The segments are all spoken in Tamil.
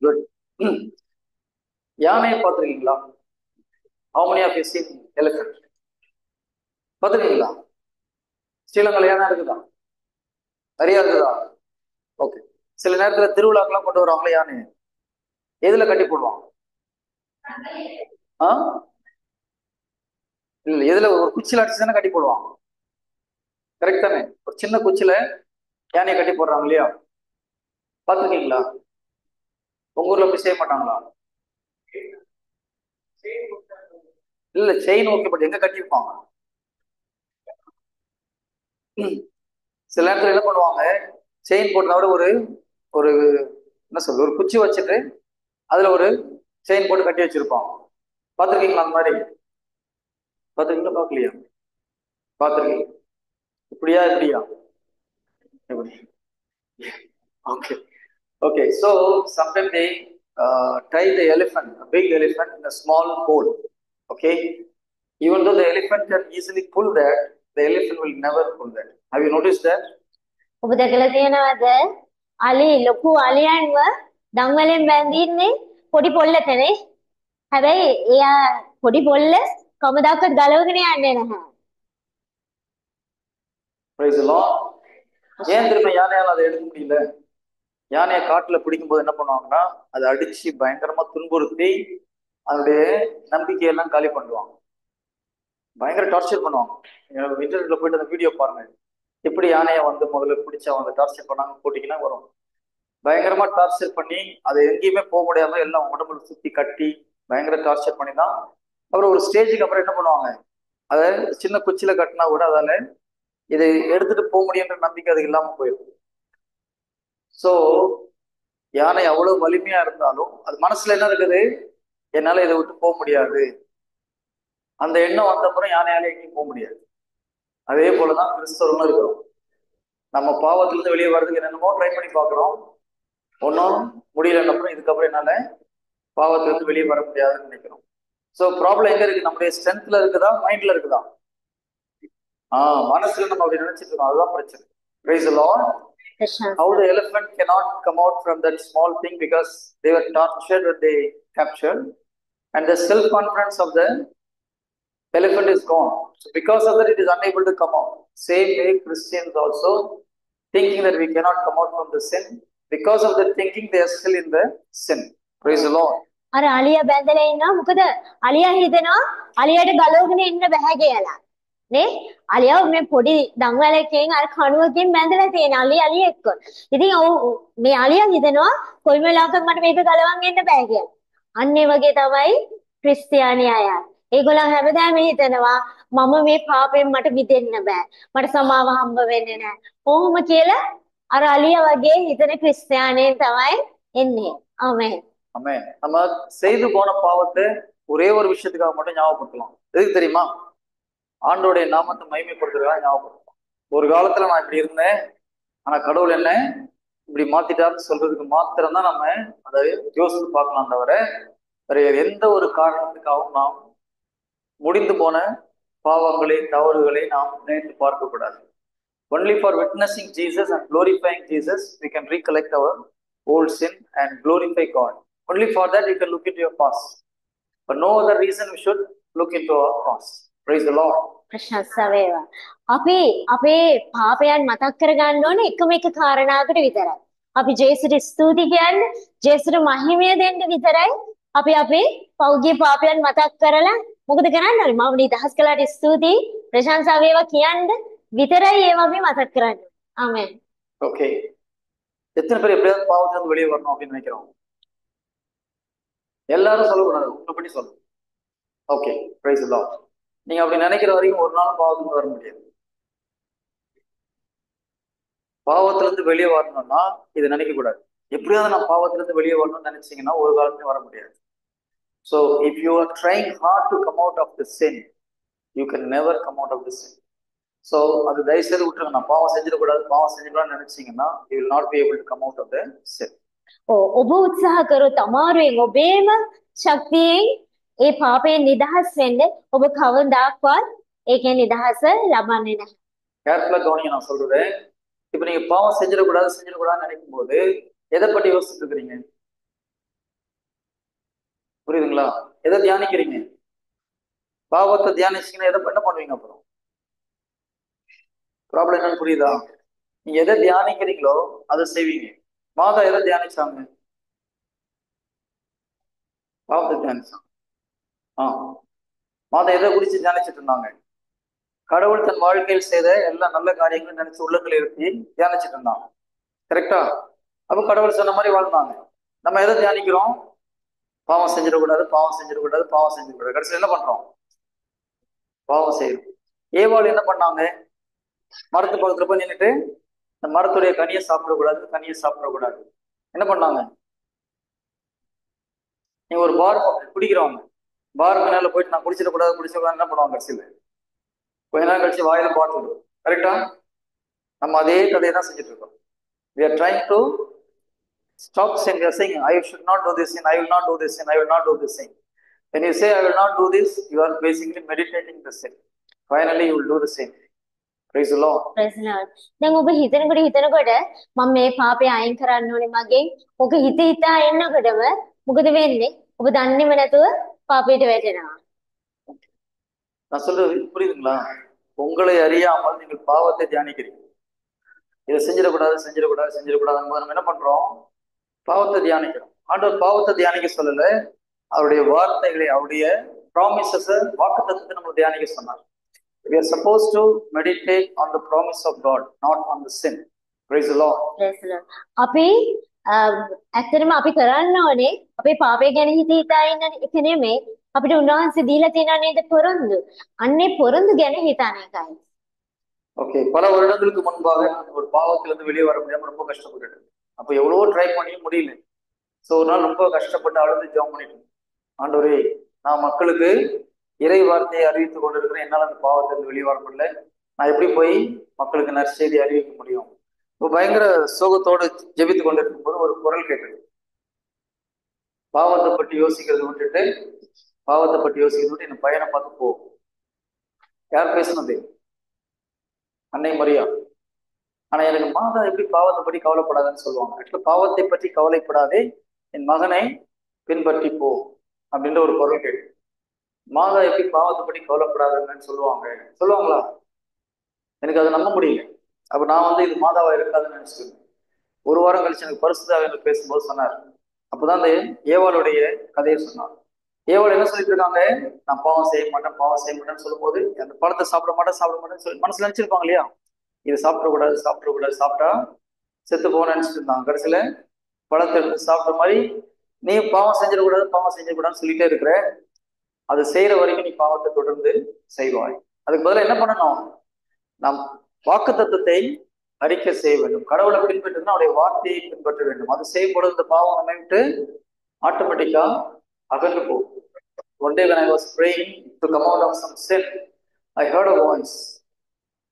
குட். யானையை பார்த்துருக்கீங்களா? How many of you seen elephant? பார்த்துருக்கீங்களா? ஸ்ரீலங்கால யானை இருக்குதா? நிறைய இருக்குதா? ஓகே. சில நேரத்துல திருவிழாக்கெல்லாம் கொண்டு வருவாங்களே யானை, எதுல கட்டி போடுவாங்க? ஆ இல்ல, எதுல ஒரு குச்சியில அடிச்சு தானே கட்டி போடுவாங்க. கரெக்ட் தானே? ஒரு சின்ன குச்சியில யானையை கட்டி போடுறாங்க இல்லையா? பார்த்துருக்கீங்களா? உங்க ஊர்ல அப்படி செய்ய மாட்டாங்களா? இல்ல, செயின் ஓகே, பட் எங்க கட்டியிருப்பாங்க? சில நேரத்துல என்ன பண்ணுவாங்க, செயின் போட்டத விட ஒரு ஒரு என்ன சொல்றது, ஒரு குச்சி வச்சுட்டு அதுல ஒரு செயின் போட்டு கட்டி வச்சிருப்பாங்க. பார்த்துருக்கீங்களா அந்த மாதிரி? பார்த்துருக்கீங்களா பார்க்கலையா? பார்த்துருக்கீங்க? இப்படியா இப்படியா? எப்படி? Okay. Okay, so sometimes they tie the elephant, a big elephant, in a small pole. Okay, even though the elephant can easily pull that, the elephant will never pull that. Have you noticed that? ඔබ දැකලා තියෙනවද? අලි ලොකු අලියන්ව දඟලෙන් බැඳින්නේ පොඩි පොල්ලකනේ. හැබැයි එයා පොඩි පොල්ල කවදාකවත් ගලවගෙන යන්නේ නැහැ. Praise the Lord. ஏன் திரும்ப யானையால அதை எடுக்க முடியல? யானையை காட்டுல பிடிக்கும் போது என்ன பண்ணுவாங்கன்னா, அதை அடிச்சு பயங்கரமா துன்புறுத்தி அதனுடைய நம்பிக்கையெல்லாம் காலி பண்ணுவாங்க. பயங்கர டார்ச்சர் பண்ணுவாங்க. இன்டர்நெட்ல போயிட்டு அந்த வீடியோ பாருங்க, எப்படி யானையை வந்து முதல்ல பிடிச்ச அவங்க டார்ச்சர் பண்ணாங்க போட்டிங்கன்னா வரும். பயங்கரமா டார்ச்சர் பண்ணி அதை எங்கேயுமே போக முடியாம எல்லாம் உடம்புல சுத்தி கட்டி பயங்கர டார்ச்சர் பண்ணி தான் அப்புறம் ஒரு ஸ்டேஜுக்கு அப்புறம் என்ன பண்ணுவாங்க, அதை சின்ன குச்சியில கட்டினா கூட அதால இதை எடுத்துட்டு போக முடியுன்ற நம்பிக்கை அது இல்லாம போயிடும். ஸோ யானை அவ்வளவு வலிமையா இருந்தாலும் அது மனசுல என்ன இருக்குது, என்னால இதை விட்டு போக முடியாது, அந்த எண்ணம் வந்த அப்புறம் யானையால எங்கேயும் போக முடியாது. அதே போலதான் கிறிஸ்தவர்களும் இருக்கிறோம். நம்ம பாவத்திலிருந்து வெளியே வர்றதுக்கு என்னென்னமோ ட்ரை பண்ணி பார்க்குறோம், ஒன்றும் முடியலன்னப்புறம் இதுக்கப்புறம் என்னால பாவத்திலிருந்து வெளியே வர முடியாதுன்னு நினைக்கிறோம். ஸோ ப்ராப்ளம் எங்க இருக்கு? நம்முடைய ஸ்ட்ரென்த்ல இருக்குதா, மைண்ட்ல இருக்குதா? மனசுல நம்ம அப்படி நினைச்சிட்டு இருக்கோம், அதுதான் பிரச்சனை. Praise the Lord. How the elephant cannot come out from that small thing because they were tortured when they captured, and the self-confidence of the elephant is gone. So because of that, it is unable to come out. Same way, Christians also thinking that we cannot come out from the sin. Because of that thinking, they are still in the sin. Praise the Lord. අර අලියා බැඳලා ඉන්නවා. මොකද අලියා හිතනවා අලියාට ගලවගෙන ඉන්න බෑ කියලා. නේ? අලියා මේ පොඩි දඟලකෙන් අර කණුවකින් බැඳලා තියෙන අලිය එක්ක. ඉතින් මේ අලියා හිතනවා කොයි වෙලාවකත් මට මේක ගලවන්න එන්න බෑ කියලා. අන්න ඒ වගේ තමයි ක්‍රිස්තියානි අය. ඒගොල්ලෝ හැමදාම හිතනවා මම මේ පාපයෙන් මට මිදෙන්න බෑ. මට සමාව හම්බ වෙන්නේ නැහැ. කොහොම කියලා අර අලියා වගේ හිතන ක්‍රිස්තියානියන් තමයි එන්නේ. ආමේන්. ஆமே. நம்ம செய்து போன பாவத்தை ஒரே ஒரு விஷயத்துக்காக மட்டும் ஞாபகப்படுத்தலாம். எதுக்கு தெரியுமா? ஆண்டோடைய நாமத்தை மகிமைப்படுத்துறதுக்காக ஞாபகப்படுத்தலாம். ஒரு காலத்துல நான் இப்படி இருந்தேன், ஆனா கடவுள் என்ன இப்படி மாத்திட்டாருன்னு சொல்றதுக்கு மாத்திரம் தான் நம்ம அதை யோசித்து பார்க்கலாம். தவிர வேற எந்த ஒரு காரணத்துக்காகவும் நாம் முடிந்து போன பாவங்களை தவறுகளை நாம் நினைத்து பார்க்க கூடாது. Only for witnessing Jesus and glorifying Jesus we can recollect our old sin and glorify God. Only for that you can look into your past. For no other reason we should look into our past. Praise the Lord. ප්‍රශංසා වේවා. අපි අපේ පාපයන් මතක් කරගන්න ඕනේ එකම එක කාරණාවකට විතරයි. අපි ජේසුට ස්තුති කියන්නේ, ජේසුට මහිමය දෙන්න විතරයි. අපි අපේ පෞද්ගලික පාපයන් මතක් කරලා මොකද කරන්න ඕනේ? මම නිදහස් කළාට ස්තුති, ප්‍රශංසා වේවා කියන්න විතරයි ඒව අපි මතක් කරන්නේ. ආමෙන්. ஓகே. எத்தனை பேர் எப்படியாவது பாவத்திலிருந்து வெளியே வரணும் அப்படின்னு நினைக்கிறோம்? எல்லாரும் சொல்லக்கூடாது, உங்களை பற்றி சொல்லணும். Okay, price the Lord. நீங்க அப்படி நினைக்கிற வரைக்கும் ஒரு நாள் பாவத்துக்கு வர முடியாது. பாவத்திலிருந்து வெளியே வரணும்னா இதை நினைக்க கூடாது. எப்படியாவது நான் பாவத்திலிருந்து வெளியே வரணும்னு நினைச்சீங்கன்னா ஒரு காலத்துலயும் வர முடியாது. So if you are trying hard to come out of the sin, you can never come out of the sin. So அது தயவு செய்து விட்டுருங்க. நான் பாவம் செஞ்சிடக்கூடாது, பாவம் செஞ்சுக்கலாம்னு நினைச்சீங்கன்னா you will not be able to come out of the sin. ඔබ උත්සාහ කරොත් අමාරුවෙන් ඔබේම ශක්තියෙන් ඒ පාපයෙන් නිදහස් වෙන්න ඔබ කවදාවත් ඒකෙන් නිදහස ලබන්නේ නැහැ. கேர்ஃபுல்லா கவனிங்க நான் சொல்றது. இப்ப நீங்க பாவம் செஞ்சிடக்கூடாதுன்னு நினைக்கும் போது எதை பத்தி யோசிச்சுட்டு இருக்கிறீங்க? புரியுதுங்களா? எதை தியானிக்கிறீங்க? பாவத்தை தியானிச்சீங்கன்னா எதை என்ன பண்ணுவீங்க அப்புறம்? ப்ராப்ளம் என்னன்னு புரியுதா? நீங்க எதை தியானிக்கிறீங்களோ அதை செய்வீங்க. மாதா எதை தியானிச்சாங்க? பாவத்தை தியானிச்சாங்க. மாதா எதை குறிச்சு தியானிச்சுட்டு இருந்தாங்க? கடவுள் தன் வாழ்க்கையில் செய்த எல்லா நல்ல காரியங்களும் நினைச்சு உள்ளங்களை இருத்தி தியானிச்சுட்டு இருந்தாங்க. கரெக்டா? அப்ப கடவுள் சொன்ன மாதிரி வாழ்ந்தாங்க. நம்ம எதை தியானிக்கிறோம்? பாவம் செஞ்சிடக்கூடாது, பாவம் செஞ்சிடக்கூடாது, பாவம் செஞ்சிடக்கூடாது. கடைசியில் என்ன பண்றோம்? பாவம் செய்யறோம். ஏவாள் என்ன பண்ணாங்க? மரத்து பக்கத்துல போய் நின்றுட்டு இந்த மரத்துடைய கனியை சாப்பிடக்கூடாது. என்ன பண்ணாங்க? நீங்க ஒரு பார் குடிக்கிறவங்க, பாருக்கு மேல போயிட்டு நான் குடிச்சிடக்கூடாது என்ன பண்ணுவாங்க? கடைசியில் கொஞ்ச நேரம் கழிச்சு வாயில பாட்டில். கரெக்டா? நம்ம அதே கதையை தான் செஞ்சுட்டு இருக்கோம். We are trying to stop sin. We are saying, I should not do this sin, I will not do this sin, I will not do this sin. When you say, I will not do this, you are basically meditating the sin. Finally, you will do the sin. Praise the Lord. දැන් ඔබ හිතනකොට මම මේ පාපය අයින් කරන්න ඕනේ මගෙන්. ඔක හිතා එන්නකොටම මොකද වෙන්නේ? ඔබ දන්නේම නැතුව පාපයට වැටෙනවා. நான் சொல்றது புரியுதுங்களா? உங்களை அறியாமல் நீங்கள் பாவத்தை தியானிக்கிறீங்க. இதை செஞ்சிடக்கூடாது நம்ம என்ன பண்றோம்? பாவத்தை தியானிக்கிறோம். ஆண்டவர் பாவத்தை தியானிக்க சொல்லல, அவருடைய வார்த்தைகளை, அவருடைய ப்ராமிசஸ், வாக்குத்தத்தத்தை நம்ம தியானிக்க சொன்னார். We are supposed to meditate on the promise of God, not on the sin. Praise the Lord. අපි ඇත්තටම අපි කරන්න ඕනේ අපේ පාපය ගැන හිතා ඉන්න එක නෙමෙයි. අපිට උන්වහන්සේ දීලා තියෙනා නේද පොරොන්දු. අන්නේ පොරොන්දු ගැන හිතන එකයි. ஓகே, பல வருடங்களுக்கு முன்பாக ஒரு பாவத்திலிருந்து வெளியே வர முடியாம ரொம்ப கஷ்டப்பட்டுட்டு, அப்ப எவ்வளவோ ட்ரை பண்ணியும் முடியல. ஸோ ஒரு நாள் ரொம்ப கஷ்டப்பட்டு அழுது ஜெபம் பண்ணிட்டு, ஆண்டவரே, நான் மக்களுக்கு இறை வார்த்தையை அறிவித்துக் கொண்டிருக்கிறேன், என்னால் அந்த பாவத்திலிருந்து வெளியே வர முடியல, நான் எப்படி போய் மக்களுக்கு நற்செய்தி அறிவிக்க முடியும்? இப்போ பயங்கர சோகத்தோடு ஜெபித்து கொண்டிருக்கும் போது ஒரு குரல் கேட்டது. பாவத்தை பற்றி யோசிக்கிறத விட்டுட்டு என் பையனை பார்த்து போ. யார் பேசுனது? அன்னை மரியா. ஆனா எனக்கு மாதா எப்படி பாவத்தை பற்றி கவலைப்படாதுன்னு சொல்லுவாங்க. ஆக்சுவலா பாவத்தை பற்றி கவலைப்படாதே, என் மகனை பின்பற்றி போ அப்படின்ற ஒரு குரல் கேட்டு. மாதா எப்படி பாவத்தை பற்றி கவலைப்படாதுன்னு சொல்லுவாங்களா? எனக்கு அதை நம்ப முடியல. அப்ப நான் இது மாதாவா இருக்காதுன்னு நினைச்சிருக்கேன். ஒரு வாரம் கழிச்சு எனக்கு பரிசுத்தாவில பேசும்போது சொன்னார். அப்பதான் அந்த ஏவாளுடைய கதையை சொன்னார். ஏவாள் என்ன சொல்லிட்டு இருக்காங்க? நான் பாவம் செய்ய மாட்டேன்னு சொல்லும்போது அந்த பழத்தை சாப்பிட மாட்டேன்னு சொல்லி மனசுல நினைச்சிருப்பாங்க இல்லையா? இது சாப்பிடக்கூடாது, சாப்பிட்டா செத்து போகணும்னு நினைச்சிட்டு இருந்தாங்க. கடைசியில பழத்தை எடுத்து சாப்பிட்ட மாதிரி நீ பாவம் செஞ்சிடக்கூடாதுன்னு சொல்லிட்டே இருக்கிற. அது செய்யற வரைக்கும் நீ பாவத்தை தொடர்ந்து செய்வாய். அதுக்கு பதிலாக என்ன பண்ணணும்? நாம் வாக்கு தத்துவத்தை அறிக்கை செய்ய வேண்டும். கடவுளை பின்பற்றினா அவருடைய வார்த்தையை பின்பற்ற வேண்டும். அது செய்யும் பொழுது இந்த பாவம் நம்மை விட்டு ஆட்டோமேட்டிக்கா அகன்று போகும். One day when I was praying to come out of some sin, I heard a voice.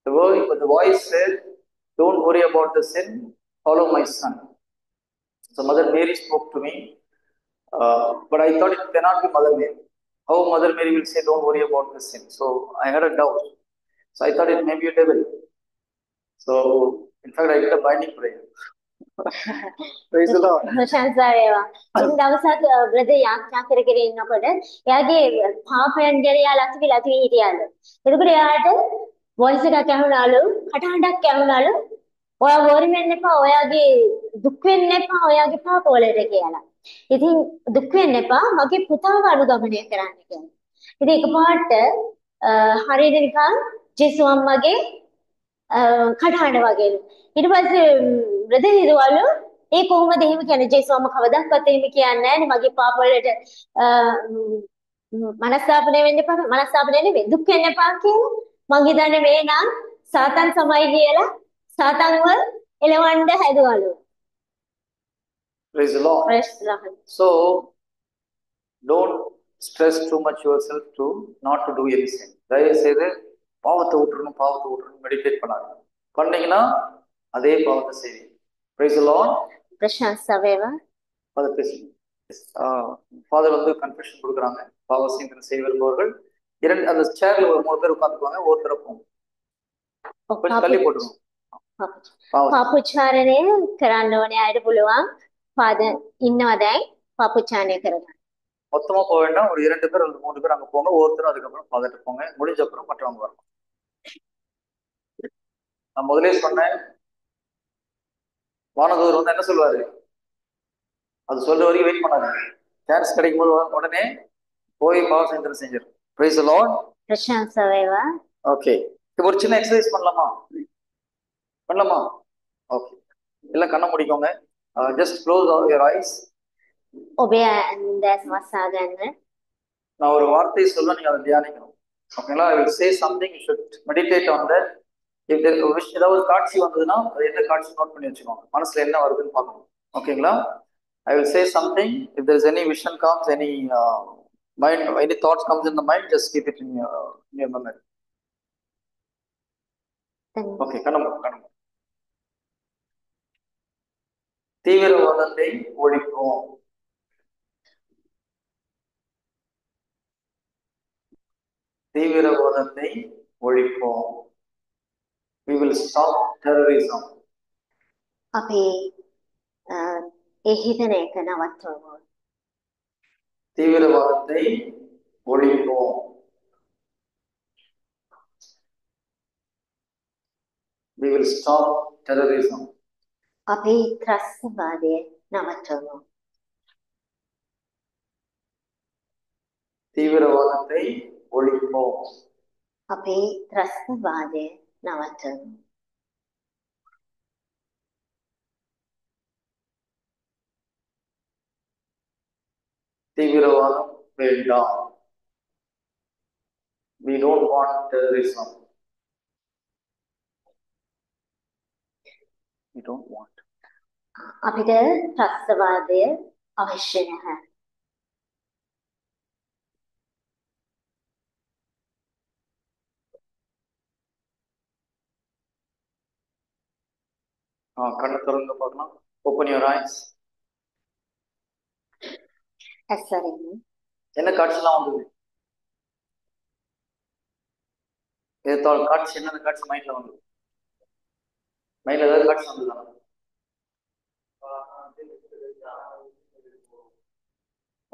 The voice said, don't worry about the sin, follow my son. So Mother Mary spoke to me, but I thought it cannot be Mother Mary. How Mother Mary will say, don't worry about the sin? So I had a doubt. So I thought it may be a devil. So in fact I did a binding prayer. Praise the Lord. ප්‍රශංසා වේවා. දවසක් බ්‍රදර් යාත්‍රා කරගෙන ඉන්නකොට එයාගේ පාපයන් ගැන එයා ලතිවිලා හිටියාලු. එතකොට එයාට වොයිස් එකක් ඇහුණාලු, කටහඬක් ඇහුණාලු. ඔයා වොරි වෙන්න එපා, ඔයාගේ දුක් වෙන්න එපා, ඔයාගේ පාප වලට කියලා. ඉතින් දුක් වෙන්න එපා, මගේ පුතාව අනුගමනය කරන්න කියලා. ඉතින් එකපාරට හරියට නිකන් ජේසු අම්මගේ කටහඬ වගේලු. ඊට පස්සේ බ්‍රදර් හිතුවලු ඒ කොහොමද එහෙම කියන්නේ? ජේසු අම්ම කවදාවත් එහෙම කියන්නේ නැහැ නේ, මගේ පාප වලට මනස්ථාපනය නෙවෙයි දුක් වෙන්න එපා කියලා. මං හිතන්නේ මේ නම් සාතන් සමයි කියලා සාතන්ව එලවන්න හැදුවලු. Praise the Lord. Praise the Lord. So don't stress too much yourself to not to do anything. தயவு செய்து பாவத்தை விட்டுறணும் மெடிடேட் பண்ணீங்கன்னா அதே பாவத்தை செய்வீங்க. Praise the Lord. பிரசன்ஸா வேவா. ஃபாதர் பேசுங்க. ஃபாதர் கன்ஃபெஷன் கொடுக்குறாங்க. பாவத்தை செய்ய விரும்புபவர்கள் அந்த சேர்ல ஒரு 3 பேர் உட்காந்துக்குவாங்க. ஒருத்தர போகும். கொஞ்சம் தள்ளி போட்டுருவோம். பாவம். පාපුච්චාරණය කරන්න ඕනේ අයට පුළුවන් පාද ඉන්නවා දැන් පාපුච්චාරණය කරගන්න. மொத்தமா போக வேண்டாம். ஒரு 2 பேர் அல்லது 3 பேர் அங்க போங்க. ஒவ்வொருத்தரும் அதுக்கப்புறம் பார்த்துட்டு போங்க. முடிஞ்ச அப்புறம் மற்றவங்க வரணும். நான் முதலே சொன்னேன், வானதூர் வந்து என்ன சொல்லுவாரு, அது சொல்ற வரைக்கும் வெயிட் பண்ணாரு. சான்ஸ் கிடைக்கும் போது உடனே போய் பாவ செஞ்சு செஞ்சிரு. Price the Lord. ප්‍රශංසා වේවා. ஓகே, இப்போ ஒரு சின்ன எக்ஸசைஸ் பண்ணலாமா? பண்ணலாமா? ஓகே, எல்லாம் கண்ணை முடிக்கோங்க. Just close your eyes. ඔබේ දැස් වසා ගන්න. நான் ஒரு வார்த்தை சொல்ல நீங்க அதை தியானிக்கணும். ஓகேங்களா? I will say something, you should meditate on that. If there ஏதாவது காட்சி வந்ததுன்னா அது என்ன காட்சி நோட் பண்ணி வச்சுக்கோங்க. மனசுல என்ன வருதுன்னு பார்க்கணும். ஓகேங்களா? I will say something. If there is any vision comes, any mind, any thoughts comes in the mind, just keep it in your memory. Okay, கண்ணம். தீவிரவாதத்தை ஒழிப்போம். தீவிரவாதத்தை ஒழிப்போம். We will stop terrorism. අපි ඒ හිතන එක නවත්වමු. தீவிரவாதத்தை ஒழிப்போம். We will stop terrorism. අපි ත්‍රස්තවාදය නවත්වමු. தீவிரவாதத்தை ஒழிப்போம். අපි ත්‍රස්තවාදය නවත්වමු. தீவிரவாதம் வேண்டாம். We don't want terrorism. We don't want. අපිට ත්‍රස්තවාදය අවශ්‍ය නැහැ. கண்ணை திறந்து பார்க்கலாம். Open your eyes. ඇස්සරින් என்ன காட்சிலாம் வந்தது? ஏதாவது காட்சி, என்னென்ன காட்சி மைண்ட்ல வந்தது? மைண்ட்ல ஏதாவது காட்சி வந்ததா?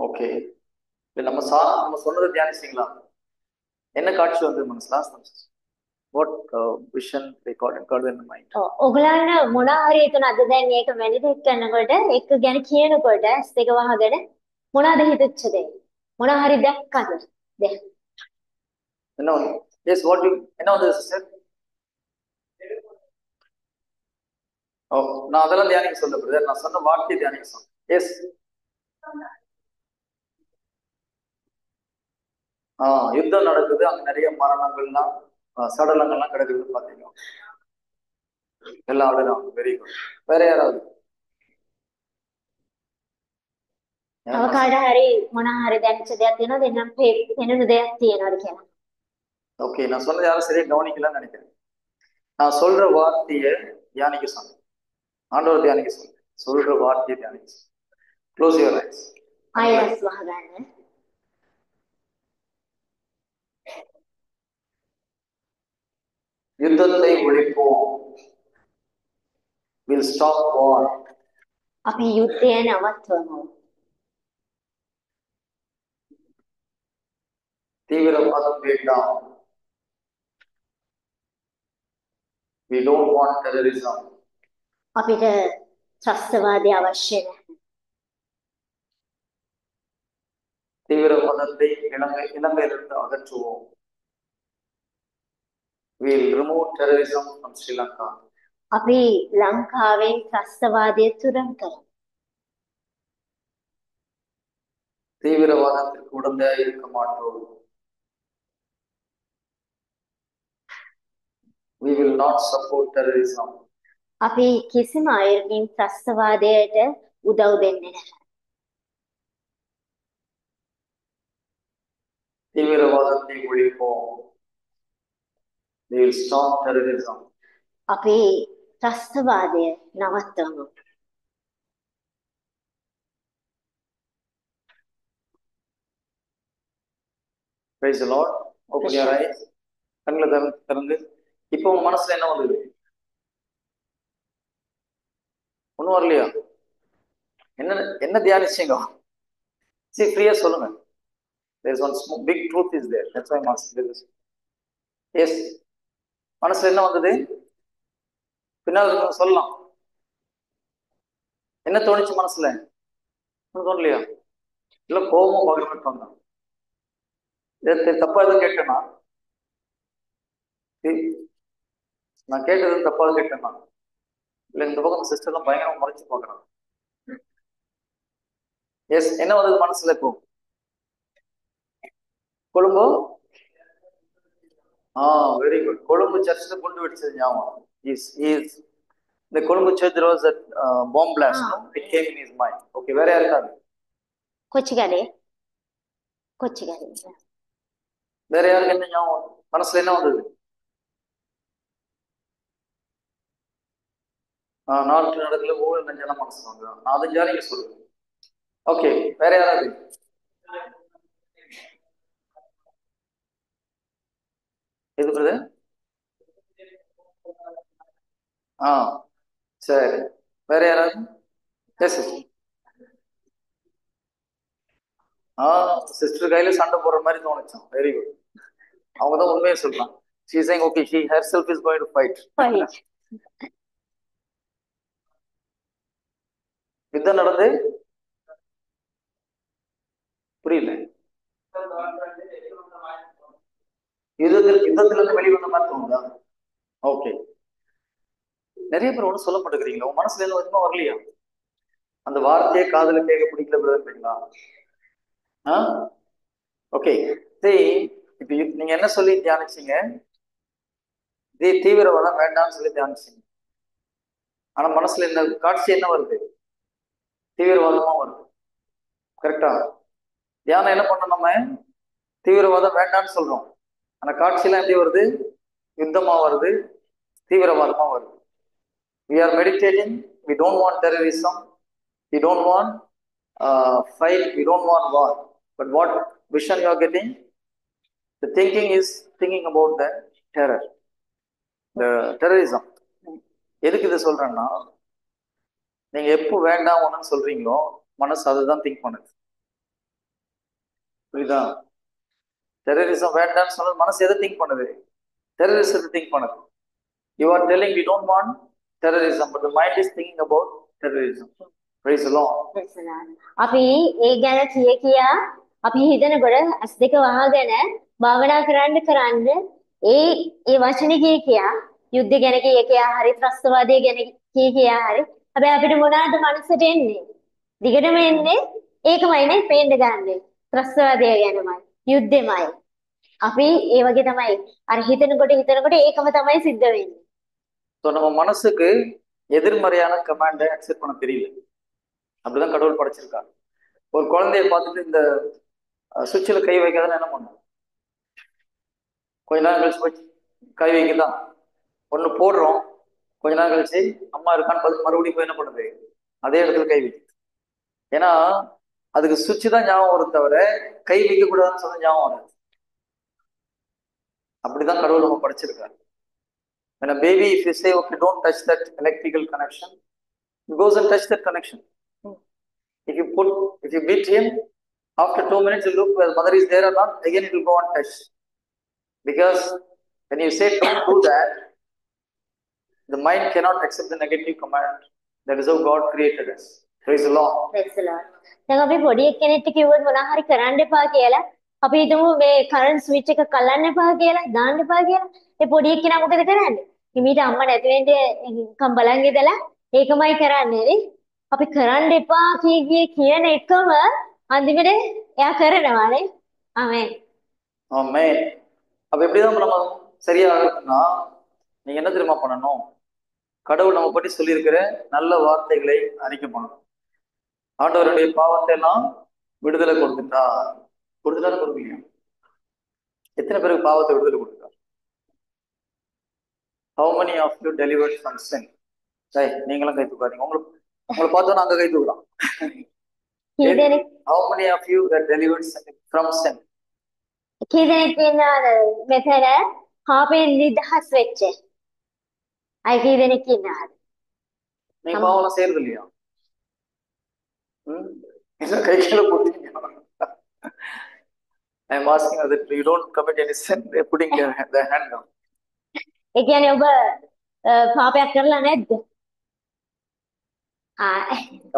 ஓகே, நம்ம சொன்னதை தியானிச்சிங்களா? என்ன காட்சி வந்தது மனசுல? What vision they got in the mind? ඔගලන්න මොන හරි හිතන අද දැන් මේක මෙඩිටේට් කරනකොට එක ගැන කියනකොට ඇස් දෙක වහගෙන මොනවද හිතෙච්ච දේ? මොන හරි දැක්කද? දැන් என்ன வந்து? Yes, what you என்ன வந்து sister? ஓ, நான் அதெல்லாம் தியானிக்க சொல்ல பிரதர். நான் சொன்ன வார்த்தை தியானிக்க சொன்னேன். எஸ், யுத்தம் நடக்குது. அங்க நிறைய மரணங்கள்லாம் சடலங்கள்லாம் கிடக்குது பாத்தீங்க. எல்லாம் அவ்வளவுதான். Very good. வேற யாராவது? තව කාට හරි මොන හරි දැනෙච්ච දෙයක් තියෙනවද? එනම් පෙනෙන දෙයක් තියෙනවද කියලා. ஓகே, நான் சொன்னது யாரும் சரியா கவனிக்கலன்னு நினைக்கிறேன். நான் சொல்ற வார்த்தையை தியானிக்க சொன்னேன். ஆண்டவர் தியானிக்க சொன்னேன். சொல்ற வார்த்தையை தியானிக்க சொன்னேன். Close your eyes. ආයස් වහගන්න. யுத்தத்தை ஒழிப்போம். We'll stop war. අපි යුද්ධය නවත්වමු. தீவிரவாதம் வேண்டாம். We don't want terrorism. අපිට ත්‍රස්තවාදය අවශ්‍ය නැහැ. தீவிரவாதத்தை இலங்கையிலிருந்து அகற்றுவோம். We'll remove terrorism from Sri Lanka. අපි ලංකාවෙන් ත්‍රස්තවාදය තුරන් කරමු. தீவிரவாதத்திற்கு உடந்தையாக இருக்க மாட்டோம். We will not support terrorism. අපි කිසිම අයකින් ත්‍රස්තවාදයට උදව් දෙන්නේ නැහැ. தீவிரவாதத்தை ஒழிப்போம். We will stop terrorism. අපි ත්‍රස්තවාදය නවත්වමු. Praise the Lord. Open your eyes. கண்களை திறந்து இப்போ உங்க மனசுல என்ன வந்தது? ஒண்ணும் வரலையா? என்ன என்ன தியானிச்சீங்க? சரி, ஃப்ரீயா சொல்லுங்க. There's one big truth is there. That's why I'm asking this. Yes. மனசுல என்ன வந்தது? பின்னால் இருக்கவங்க சொல்லலாம். என்ன தோணுச்சு மனசுல? ஒண்ணும் தோணலையா? இல்ல கோபமா பார்க்க மாட்டாங்க. தப்பா எதுவும் கேட்டேனா? நான் கேட்டது தப்பா கேட்டேனா? இல்ல இந்த பக்கம் சிஸ்டர் எல்லாம் பயங்கரமா முறைச்சு பாக்குறாங்க. எஸ், என்ன வந்தது மனசுல இப்போ? கொழும்பு. Very good. கொழும்பு சர்ச்சில் குண்டு வெடிச்சது ஞாபகம். இஸ் இந்த Colombo church was a bomb blast. No, it came in his mind. Okay, வேற யாருக்காது? கொச்சிக்காலே கொச்சிக்காலே வேற யாருக்கு என்ன ஞாபகம்? மனசுல என்ன வந்தது? நாட்டு நடக்கல ஊழல் நெஞ்செல்லாம் மனசு வாங்க. நான் அதை ஜாலிங்க சொல்லுவேன். ஓகே, வேற யாராவது? எது பிரதர்? ஆ சரி, வேற யாராவது? எஸ். சிஸ்டர் கையில சண்டை போடுற மாதிரி தோணுச்சான். Very good. அவங்க தான் உண்மையை சொல்றாங்க. She is saying, okay, she herself is going to fight. யுத்தம் நடந்து புரியல. யுத்தத்துல இருந்து வெளிவந்த மாதிரி தோணுதா? ஓகே. நிறைய பேர் ஒன்றும் சொல்ல மாட்டேங்கிறீங்களா? உங்க மனசுல எதுவும் எதுவும் வரலையா? அந்த வார்த்தையே காதுல கேட்க பிடிக்கல பிரதர்ங்களா? ஓகே. சரி, இப்ப நீங்க என்ன சொல்லி தியானிச்சீங்க? தீவிரவாதம் வேண்டாம்னு சொல்லி தியானிச்சீங்க. ஆனா மனசுல என்ன காட்சி என்ன வருது? தீவிரவாதமா வருது. கரெக்டா? தியானம் என்ன பண்ணோம்? நம்ம தீவிரவாதம் வேண்டாம்னு சொல்றோம். ஆனா காட்சியெல்லாம் எப்படி வருது? யுத்தமா வருது, தீவிரவாதமா வருது. We are meditating. We don't want terrorism. We don't want fight. We don't want war. But what vision you are getting? The thinking is thinking about the terror, the terrorism. எதுக்கு இதை சொல்றேன்னா, நீங்க எப்போ வேண்டாம் ஒண்ணுன்னு சொல்றீங்களோ மனசு அதுதான் திங்க் பண்ணுது. புரியுதா? டெரரிசம் வேண்டாம்னு சொன்னது மனசு எதை திங்க் பண்ணுது? டெரரிசத்தை திங்க் பண்ணுது. You are telling we don't want terrorism, but the mind is thinking about terrorism. Praise the Lord. අපි ඒ ගැන කියා අපි හිතනකොට ඇස් දෙක වහගෙන භාවනා කරන්න ඒ වචනේ කියා යුද්ධ ගැන කියා හරි ත්‍රස්තවාදය ගැන කියා හරි හැබැයි අපිට මොනවාද මනසට එන්නේ? දිගටම එන්නේ ඒකමයි නේ පේන්න ගන්නේ. ත්‍රස්තවාදය ගැනමයි යුද්ධෙමයි. අපි ඒ වගේ තමයි අර හිතනකොට ඒකම තමයි සිද්ධ වෙන්නේ. ஸோ நம்ம மனசுக்கு எதிர்மறையான கமாண்டை அக்செப்ட் பண்ண தெரியல. அப்படிதான் கடவுள் படைச்சிருக்காங்க. ஒரு குழந்தைய பார்த்துட்டு இந்த சுவிட்சில் கை வைக்காதுன்னு என்ன பண்ணும்? கொஞ்ச நேரம் கழிச்சு போய் கை வைக்கதான் ஒன்று போடுறோம். கொஞ்ச நேரம் கழிச்சு அம்மா இருக்கான்னு பார்த்து மறுபடியும் போய் என்ன பண்ணுது? அதே இடத்துல கை வைக்குது. ஏன்னா அதுக்கு சுவிட்சு தான் ஞாபகம் வரும், தவிர கை வைக்க கூடாதுன்னு சொன்ன ஞாபகம் வராது. அப்படிதான் கடவுள் நம்ம படைச்சிருக்காரு. When a baby, if you say, okay, don't touch that electrical connection, he goes and touch that connection. If you beat him, after 2 minutes, you look whether mother is there or not, again it will go and touch. Because when you say don't do that, the mind cannot accept the negative command. That is how God created us. Praise the Lord. Praise the Lord. දැන් අපි පොඩි එක්කෙනෙක්ට කිව්වොත් මොනවා හරි කරන්න එපා කියලා අපි හිතමු මේ කරන්ට් ස්විච් එක කල්ලන්න එපා කියලා දාන්න එපා කියලා. ඒ පොඩි එක්කෙනා මොකද කරන්නේ? හිමීට අම්මා නැති වෙන්න නිකන් බලන් ඉඳලා ඒකමයි කරන්නේ නේ. අපි කරන්න එපා කියන එකම අන්තිමට එයා කරනවානේ. ආමේන්. ஆமென். அப்ப எப்படிதான் நம்ம சரியா இருக்குன்னா, நீங்க என்ன தெரியுமா பண்ணணும்? கடவுள் நம்ம பற்றி சொல்லியிருக்கிற நல்ல வார்த்தைகளை அறிக்கை பண்ணணும். ஆண்டவருடைய பாவத்தை எல்லாம் விடுதலை கொடுத்துட்டீங்க. எத்தனை பேருக்கு பாவத்தை விடுதலை கொடுத்தார்? How many of you delivered from sin? சரி, நீங்களும் கை தூக்காதீங்க. உங்களை பார்த்தோன்னா அங்க கை தூக்கலாம். How many of you that delivered from sin? කී දෙනෙක් ඉන්නවද මෙතන පාපයෙන් නිදහස් වෙච්ච අය කී දෙනෙක් ඉන්නවද? நீங்க பாவம்லாம் செய்யறது இல்லையா? என்ன கை கீழே போட்டீங்க? I am asking that you don't commit any sin, they're putting their hand down. ඒ කියන්නේ ඔබ පාපයක් කරලා නැද්ද?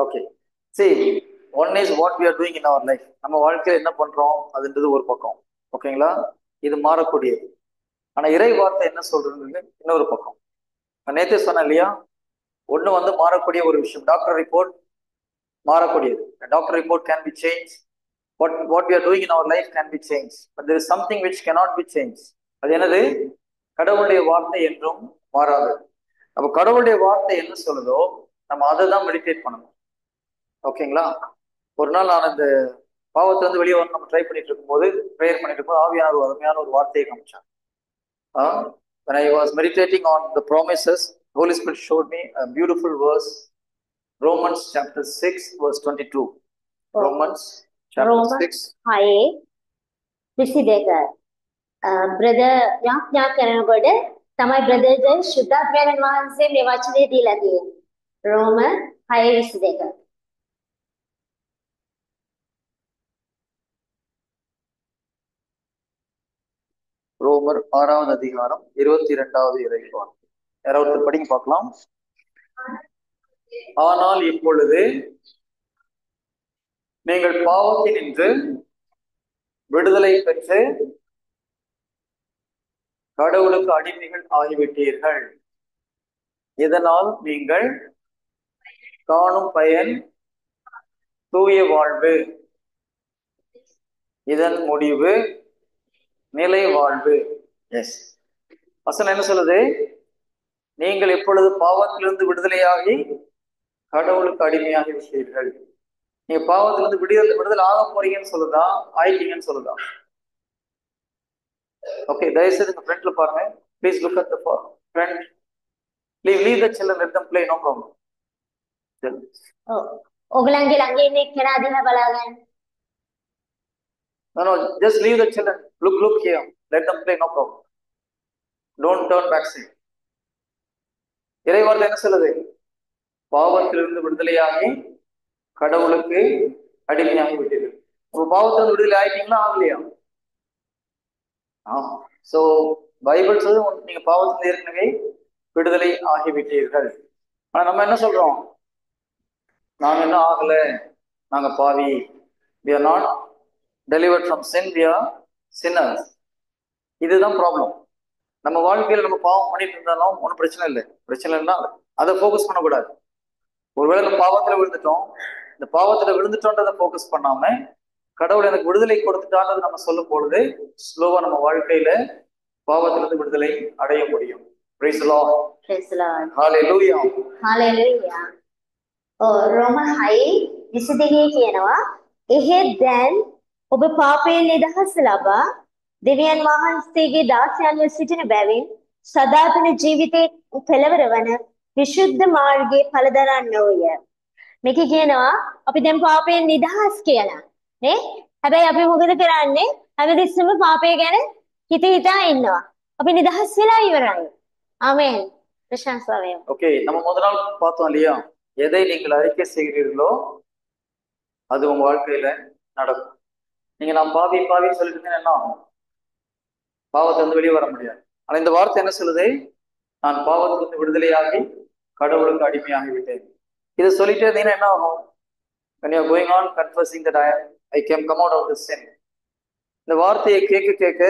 Okay. See, one is what we are doing in our life. நம்ம வாழ்க்கையில என்ன பண்றோம் அதுன்றது ஒரு பக்கம். ஓகேங்களா? இது மாறக்கூடியது. ஆனா இறை வார்த்தை என்ன சொல்றது இன்னொரு பக்கம். நேத்தே சொன்னேன் இல்லையா? ஒண்ணு வந்து மாறக்கூடிய ஒரு விஷயம். டாக்டர் ரிப்போர்ட் மாறக்கூடியது. Doctor report can be change. What we are doing in our life can be changed. But there is something which cannot be changed. அது என்னது? கடவுளுடைய வார்த்தை என்றும் மாறாது. அப்ப கடவுளுடைய வார்த்தை என்ன சொல்லுதோ நம்ம அதை தான் மெடிடேட் பண்ணணும். ஓகேங்களா? ஒரு நாள் நான் இந்த பாவத்துல இருந்து வெளியே வந்து நம்ம ட்ரை பண்ணிட்டு இருக்கும்போது ப்ரேயர் பண்ணிட்டு இருக்கும்போது ஆவியான ஒரு அருமையான ஒரு வார்த்தையை காமிச்சாங்க. When I was meditating on the promises, Holy Spirit showed me a beautiful verse, Romans chapter 6 verse 22. Romans chapter 6. හයේ 22 brother යාඥා කරනකොට තමයි බ්‍රදර්ට ශුද්ධාත්මයන් වහන්සේ මේ වචනේ දීලා තියෙන්නේ. රෝම 6:22. ரோமர் 6வது அதிகாரம் 22வது இறைவார்த்தை. யாராவது படிங்க பார்க்கலாம். ஆனால் இப்பொழுது நீங்கள் பாவத்தினின்று விடுதலை பெற்று கடவுளுக்கு அடிமைகள் ஆகிவிட்டீர்கள். இதனால் நீங்கள் காணும் பயன் தூய வாழ்வு, இதன் முடிவு நிலை வாழ்வு. எஸ், வசனம் என்ன சொல்லுது? நீங்கள் இப்பொழுது பாவத்திலிருந்து விடுதலையாகி கடவுளுக்கு அடிமையாகி விட்டீர்கள். நீங்க பாவத்திலிருந்து விடுதலை ஆக போறீங்கன்னு சொல்லுதா, ஆயிட்டீங்கன்னு சொல்லுதா? ஓகே, தயவுசெய்து இந்த ஃப்ரண்ட்ல பாருங்க. Please look at the front. Leave the children, let them play, no problem. ඔගලන්ගේ ළඟ ඉන්න එක්කෙනා දිහා බලාගන්න. No, just leave the children. Look here. Let them play, no problem. Don't turn back. இறைவார்த்தை என்ன சொல்லுது? பாவத்திலிருந்து விடுதலையாகி கடவுளுக்கு அடிமையாகி விட்டீர்கள். உங்க பாவத்திலிருந்து விடுதலை ஆயிட்டீங்களா, ஆகலையா? சோ பைபிள் சொல்லுது நீங்க பாவத்திலிருந்து ஏற்கனவே விடுதலை ஆகிவிட்டீர்கள். ஆனா நம்ம என்ன சொல்றோம்? நாங்க என்ன ஆகல, நாங்க பாவி. We are not delivered from sin, we are sinners. இதுதான் ப்ராப்ளம். நம்ம வாழ்க்கையில நம்ம பாவம் பண்ணிட்டு இருந்தாலும் ஒன்றும் பிரச்சனை இல்லை. பிரச்சனை இல்லைன்னா அதை ஃபோக்கஸ் பண்ணக்கூடாது. ஒருவேளை நம்ம பாவத்துல விழுந்துட்டோம், இந்த பாவத்துல விழுந்துட்டோன்றதை ஃபோக்கஸ் பண்ணாம கடவுள் எனக்கு விடுதலை கொடுத்துட்டான்றது நம்ம சொல்லும் பொழுது ஸ்லோவா நம்ம வாழ்க்கையில பாவத்திலிருந்து விடுதலை அடைய முடியும். Praise the Lord. Praise the Lord. Hallelujah. Hallelujah. රෝම 6:22 කියනවා එහෙත් දැන් ඔබ පාපයෙන් නිදහස් ලබා දෙවියන් වහන්සේගේ දාසයන්ව සිටින බැවින් සදාතන ජීවිතයේ කෙලවර වන විශුද්ධ මාර්ගයේ ඵල දරන්නෝය. මේක කියනවා අපි දැන් පාපයෙන් නිදහස් කියලා නේ. හැබැයි අපි මොකද කරන්නේ? හැමදෙස්සම පාපය ගැන හිත හිතා ඉන්නවා. අපි නිදහස් වෙලා ඉවරයි. ஆமென். பிரசன்சாவே. ஓகே, நம்ம முதல் நாள் பார்த்தோம் இல்லையா? எதை நீங்கள் அறிக்கை செய்கிறீர்களோ அது உங்க வாழ்க்கையில நடக்கும். நீங்க நான் பாவின்னு சொல்லிட்டு இருந்தீங்கன்னா என்ன ஆகும்? பாவத்தை வந்து வெளியே வர முடியாது. ஆனா இந்த வார்த்தை என்ன சொல்லுது? நான் பாவத்திலிருந்து விடுதலையாகி கடவுளுக்கு அடிமையாகி விட்டேன். இதை சொல்லிட்டே இருந்தீங்கன்னா என்ன ஆகும்? When you are going on confessing that I can come out of the sin. இந்த வார்த்தையை கேட்க கேட்க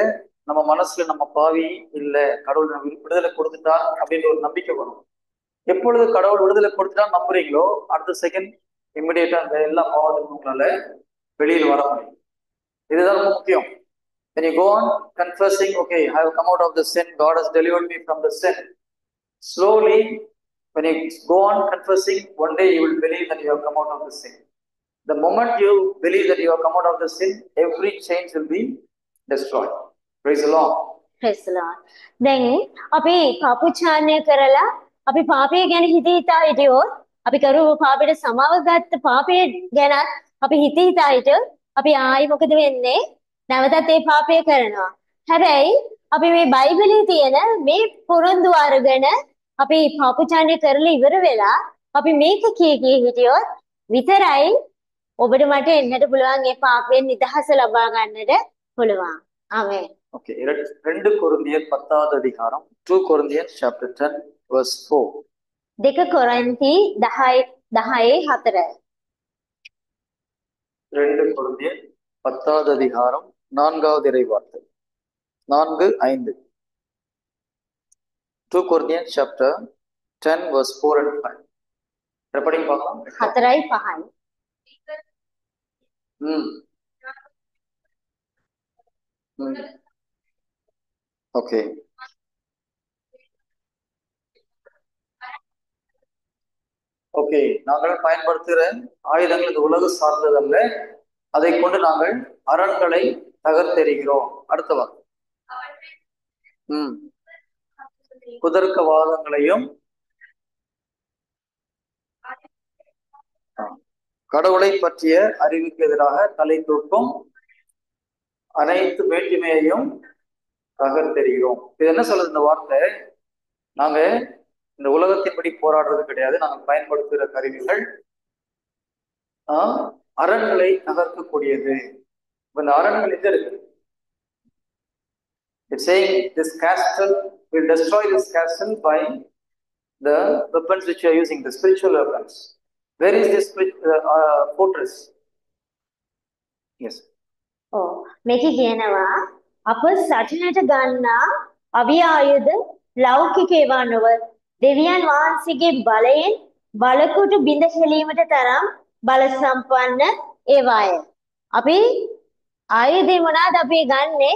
நம்ம மனசுல நம்ம பாவி இல்லை, கடவுள் நம்ம விடுதலை கொடுத்துட்டா அப்படின்ற ஒரு நம்பிக்கை வரும். எப்பொழுது கடவுள் விடுதலை கொடுத்துட்டா நம்புறீங்களோ அடுத்த செகண்ட் இம்மிடியேட்டா அந்த எல்லா பாவத்திலும் உங்களால வெளியில் வர முடியும். இதுதான் ரொம்ப முக்கியம். When you go on confessing, okay, I have come out of the sin, God has delivered me from the sin. Slowly, when you go on confessing, one day you will believe that you have come out of the sin. The moment you believe that you have come out of the sin, every change will be destroyed. Praise the Lord. Praise the Lord. දැන් අපි පාපුච්චාරණය කරලා අපි පාපය ගැන හිතා හිටියොත් අපි කරු පාපයට සමාව ගත්ත පාපය ගැන අපි හිතා හිටියොත් අපි ආයි මොකද වෙන්නේ? නැවතත් ඒ පාපය කරනවා. හැබැයි අපි මේ බයිබලයේ තියෙන මේ පොරොන්දු අරගෙන අපි පාපුචාණ්ඩය කරලා ඉවර වෙලා අපි මේක කී හිටියොත් විතරයි ඔබට මට එන්නට පුළුවන් ඒ පාපයෙන් නිදහස ලබා ගන්නට පුළුවන්. ආමේන්. ஓகே, 2 கொரிந்தியர் 10வது அதிகாரம், 2 Corinthians chapter 10 verse 4. 2 කොරින්ති 10:4. 2 கொரிந்தியர் 10வது அதிகாரம் 4வது இறைவார்த்தை 4:5. 2 Corinthians chapter 10 verse 4 and 5. ரெப்படிங் பார்க்கலாம். 4යි 5යි. ஓகே. ஓகே, நாங்கள் பயன்படுத்துகிற ஆயுதங்கள் இந்த உலக சார்ந்ததல்ல, அதை கொண்டு நாங்கள் அரண்களை தகர்த்தெறிகிறோம். அடுத்த வார்த்தை. குதர்க்கவாதங்களையும் கடவுளை பற்றிய அறிவுக்கு எதிராக தலை தூக்கும் அனைத்து வேற்றுமையையும் தகர்த்தெறிகிறோம். இது என்ன சொல்றது இந்த வார்த்தை? நாங்க இந்த உலகத்தின்படி போராடுறது கிடையாது. நாங்கள் பயன்படுத்துகிற கருவிகள் அரண்களை தகர்க்கக்கூடியது. இந்த அரண்கள் எங்க இருக்கு? It's saying this castle will destroy this castle by the weapons which you are using, the spiritual weapons. Where is this fortress? Yes. මේක කියනවා අප සටනට ගන්නා අවිආයුධ ලෞකික ඒවා නොව දෙවියන් වහන්සේගේ බලයෙන් බලකුටු බිඳ හෙලීමට තරම් බල සම්පන්න ඒවාය. අපි ආයුධය මොනවාද අපි ගන්නෙ?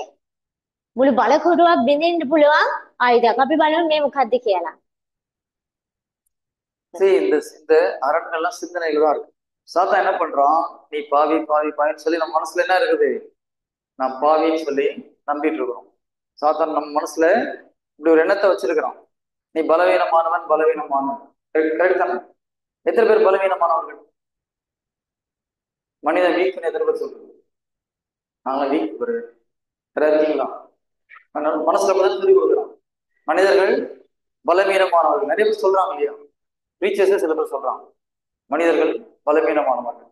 මුළු බලකොටුවක් බිඳින්න පුළුවන් ආයුධයක්. අපි බලමු මේ මොකක්ද කියලා. இந்த அரண்கள்லாம் சிந்தனைகள் தான் இருக்கு. சாத்தா என்ன பண்றான்? நீ பாவி பாவி பாவின்னு சொல்லி நம்ம மனசுல என்ன இருக்குது? நான் பாவின்னு சொல்லி நம்பிட்டு இருக்கிறோம். சாத்தான் நம்ம மனசுல இப்படி ஒரு எண்ணத்தை வச்சிருக்கிறான். நீ பலவீனமானவன், பலவீனமானவன். கரெக்ட் தானே? எத்தனை பேர் பலவீனமானவர்கள்? மனிதன் வீக்னு எத்தனை பேர் சொல்றது? நாங்க வீக் இருக்கீங்களா? மனசுல தான் சொல்லி கொடுக்குறான். மனிதர்கள் பலவீனமானவர்கள். நிறைய பேர் சொல்றாங்க இல்லையா? டீச்சர்ஸே சில பேர் சொல்றாங்க மனிதர்கள் பலவீனமானவர்கள்.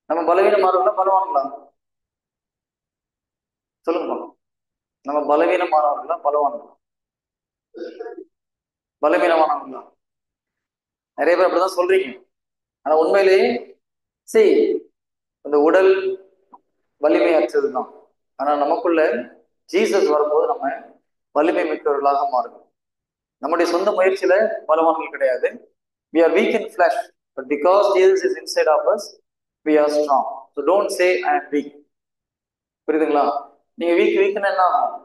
நம்ம பலவீனமானவர்களா பலவான்களா? சொல்லுங்க. நம்ம பலவீனமானவர்களா பலவான்களா? பலவீனமானவர்களா? நிறைய பேர் அப்படிதான் சொல்றீங்க. ஆனா உண்மையிலேயே இந்த உடல் வலிமையற்றதுதான். ஆனா நமக்குள்ள ஜீசஸ் வரும்போது நம்ம வலிமை மிக்கவர்களாக மாறும். நம்முடைய சொந்த முயற்சியில பலவான்கள் கிடையாது. We are weak in flesh, but because Jesus is inside of us, we are strong. So don't say I am weak. புரியுதுங்களா? நீங்க வீக்னு என்ன ஆகும்?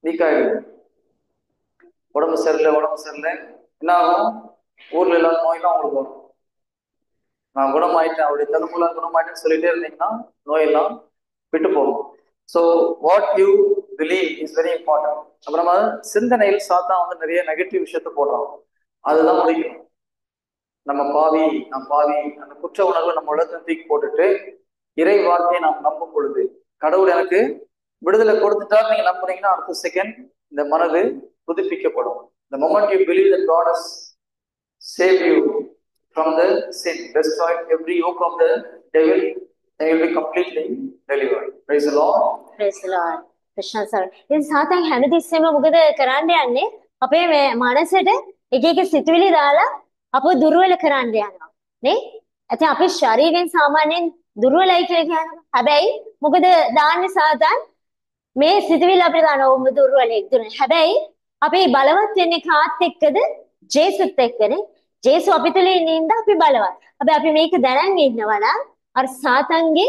வீக் ஆயிடுது. உடம்பு சரியில்லை என்ன ஆகும்? ஊர்ல இல்லாத நோயெல்லாம் உங்களுக்கு வரும். நான் குணமாயிட்டேன், அவருடைய தடுப்புலாம் குணமாயிட்டேன்னு சொல்லிட்டே இருந்தீங்கன்னா நோயெல்லாம் விட்டு போகும். So what you believe is very important. அப்புறமா சிந்தனையில் சாத்தான் நிறைய நெகட்டிவ் விஷயத்த போடுறான். அதுதான் முடிக்கணும். நம்ம பாவி, அந்த குற்ற உணர்வு நம்ம உலகத்தை தூக்கி போட்டுட்டு இறை வார்த்தையை நாம் நம்பும் பொழுது கடவுள் எனக்கு விடுதலை கொடுத்துட்டாரு நீங்க நம்புறீங்கன்னா அடுத்த செகண்ட் இந்த மனது புதுப்பிக்கப்படும். The moment you believe that God has saved you from the sin, destroyed every yoke of the devil, then you will be completely delivered. Praise the Lord. Praise the Lord. Krishna sir. ඉතින් සාතන් හැමතිස්සෙම මොකද කරන්න යන්නේ? අපේ මනසට එක එක සිතුවිලි දාලා අපව දුර්වල කරන්න යනවා. නේ? ඉතින් අපේ ශරීරයෙන් සාමාන්‍යයෙන් දුර්වලයි කියලා කියනවා. හැබැයි මොකද දාන්නේ සාතන්? මේ සිතුවිලි අපිට ගන්න ඕම දුර්වලෙක් දුන්නේ. හැබැයි අපි බලවත් වෙන්නේ කාත් එක්කද? ජේසුත් එක්කනේ. ජේසු අපි තුල ඉන්න අපි බලවත්. හැබැයි අපි මේක දැනන් ඉන්නවා නම් අර සාතන්ගේ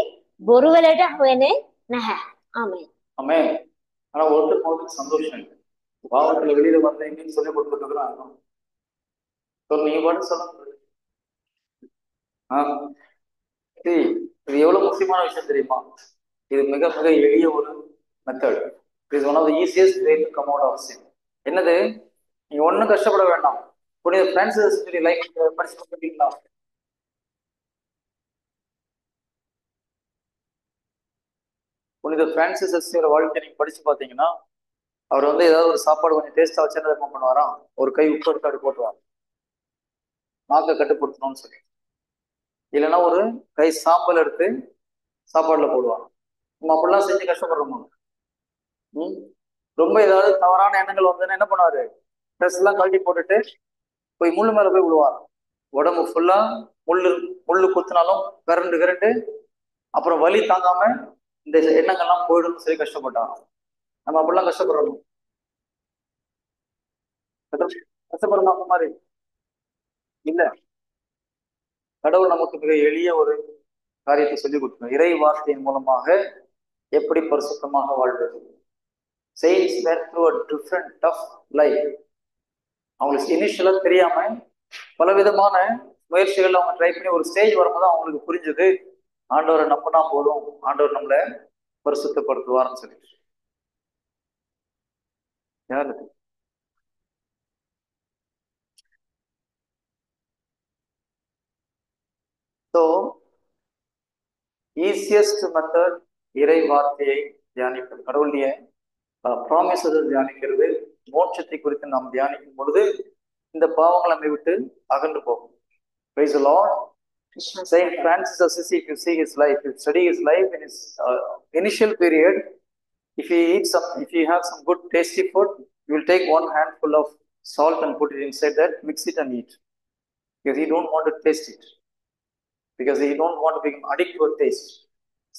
බොරු වලට හොයන්නේ නැහැ. ஆமென். ஆமென். ஆனா ஒருத்தருக்கு சந்தோஷம் இல்லை. பாவத்துல வெளியில வந்தீங்கன்னு சொல்லி கொடுத்துருக்குறாங்க. நீங்க பாட்டு சொல்லுங்க. இது எவ்வளவு முக்கியமான விஷயம் தெரியுமா? இது மிக மிக எளிய ஒரு method. It is one of the easiest way to come out of sin. என்னது? நீங்க ஒன்றும் கஷ்டப்பட வேண்டாம். புனித பிரான்சிஸ் லைஃப் படிச்சுட்டீங்களா? புனித பிரான்சிஸ் வாழ்க்கை நீங்க படிச்சு பார்த்தீங்கன்னா அவர் வந்து ஏதாவது ஒரு சாப்பாடு கொஞ்சம் டேஸ்டா வச்சு என்ன பண்ணுவாராம், ஒரு கை உப்பு எடுத்து அப்படி போட்டுருவார், நாக்கை கட்டுப்படுத்தணும்னு சொல்லி. இல்லைன்னா ஒரு கை சாம்பல் எடுத்து சாப்பாடுல போடுவாங்க. நம்ம அப்படிலாம் செஞ்சு கஷ்டப்படுறோம். ம் ரொம்ப ஏதாவது தவறான எண்ணங்கள் வந்ததுன்னா என்ன பண்ணுவாரு, ட்ரெஸ் எல்லாம் கழட்டி போட்டுட்டு போய் முள்ளு மேல போய் விழுவார். உடம்பு ஃபுல்லா முள்ளு முள்ளு குத்துனாலும் கரண்டு கரண்டு, அப்புறம் வலி தாங்காம இந்த எண்ணங்கள்லாம் போயிடும்னு சொல்லி கஷ்டப்பட்டாங்க. நம்ம அப்படிலாம் கஷ்டப்படுறோம். கஷ்டப்படுறோம் அந்த மாதிரி இல்ல. கடவுள் நமக்கு மிக எளிய ஒரு காரியத்தை சொல்லிக் கொடுக்கணும். இறை வார்த்தையின் மூலமாக எப்படி பரிசுத்தமாக வாழ்வது. Saints went through a different tough life. அவங்களுக்கு இனிஷியலா தெரியாம பலவிதமான முயற்சிகள் அவங்க ட்ரை பண்ணி ஒரு ஸ்டேஜ் வரும்போது அவங்களுக்கு புரிஞ்சது, ஆண்டவரை நம்பினா போதும், ஆண்டவர் நம்மளை பரிசுத்தப்படுத்துவார்னு சொல்லி. யாரு ஸோ ஈஸியஸ்ட் மெத்தட் இறை வார்த்தையை தியானிப்பது, கடவுளுடைய ப்ராமிசஸ் தியானிக்கிறது. மோட்சத்தை குறித்து நாம் தியானிக்கும் பொழுது இந்த பாவங்கள் நம்மை விட்டு அகன்று போகும். Praise the Lord. Saint Francis Assisi, if you see his life, if you study his life in his initial period, if you have some good tasty food, you will take one handful of salt and put it inside that, mix it and eat, because he don't want to taste it, because he don't want to become addicted to a taste.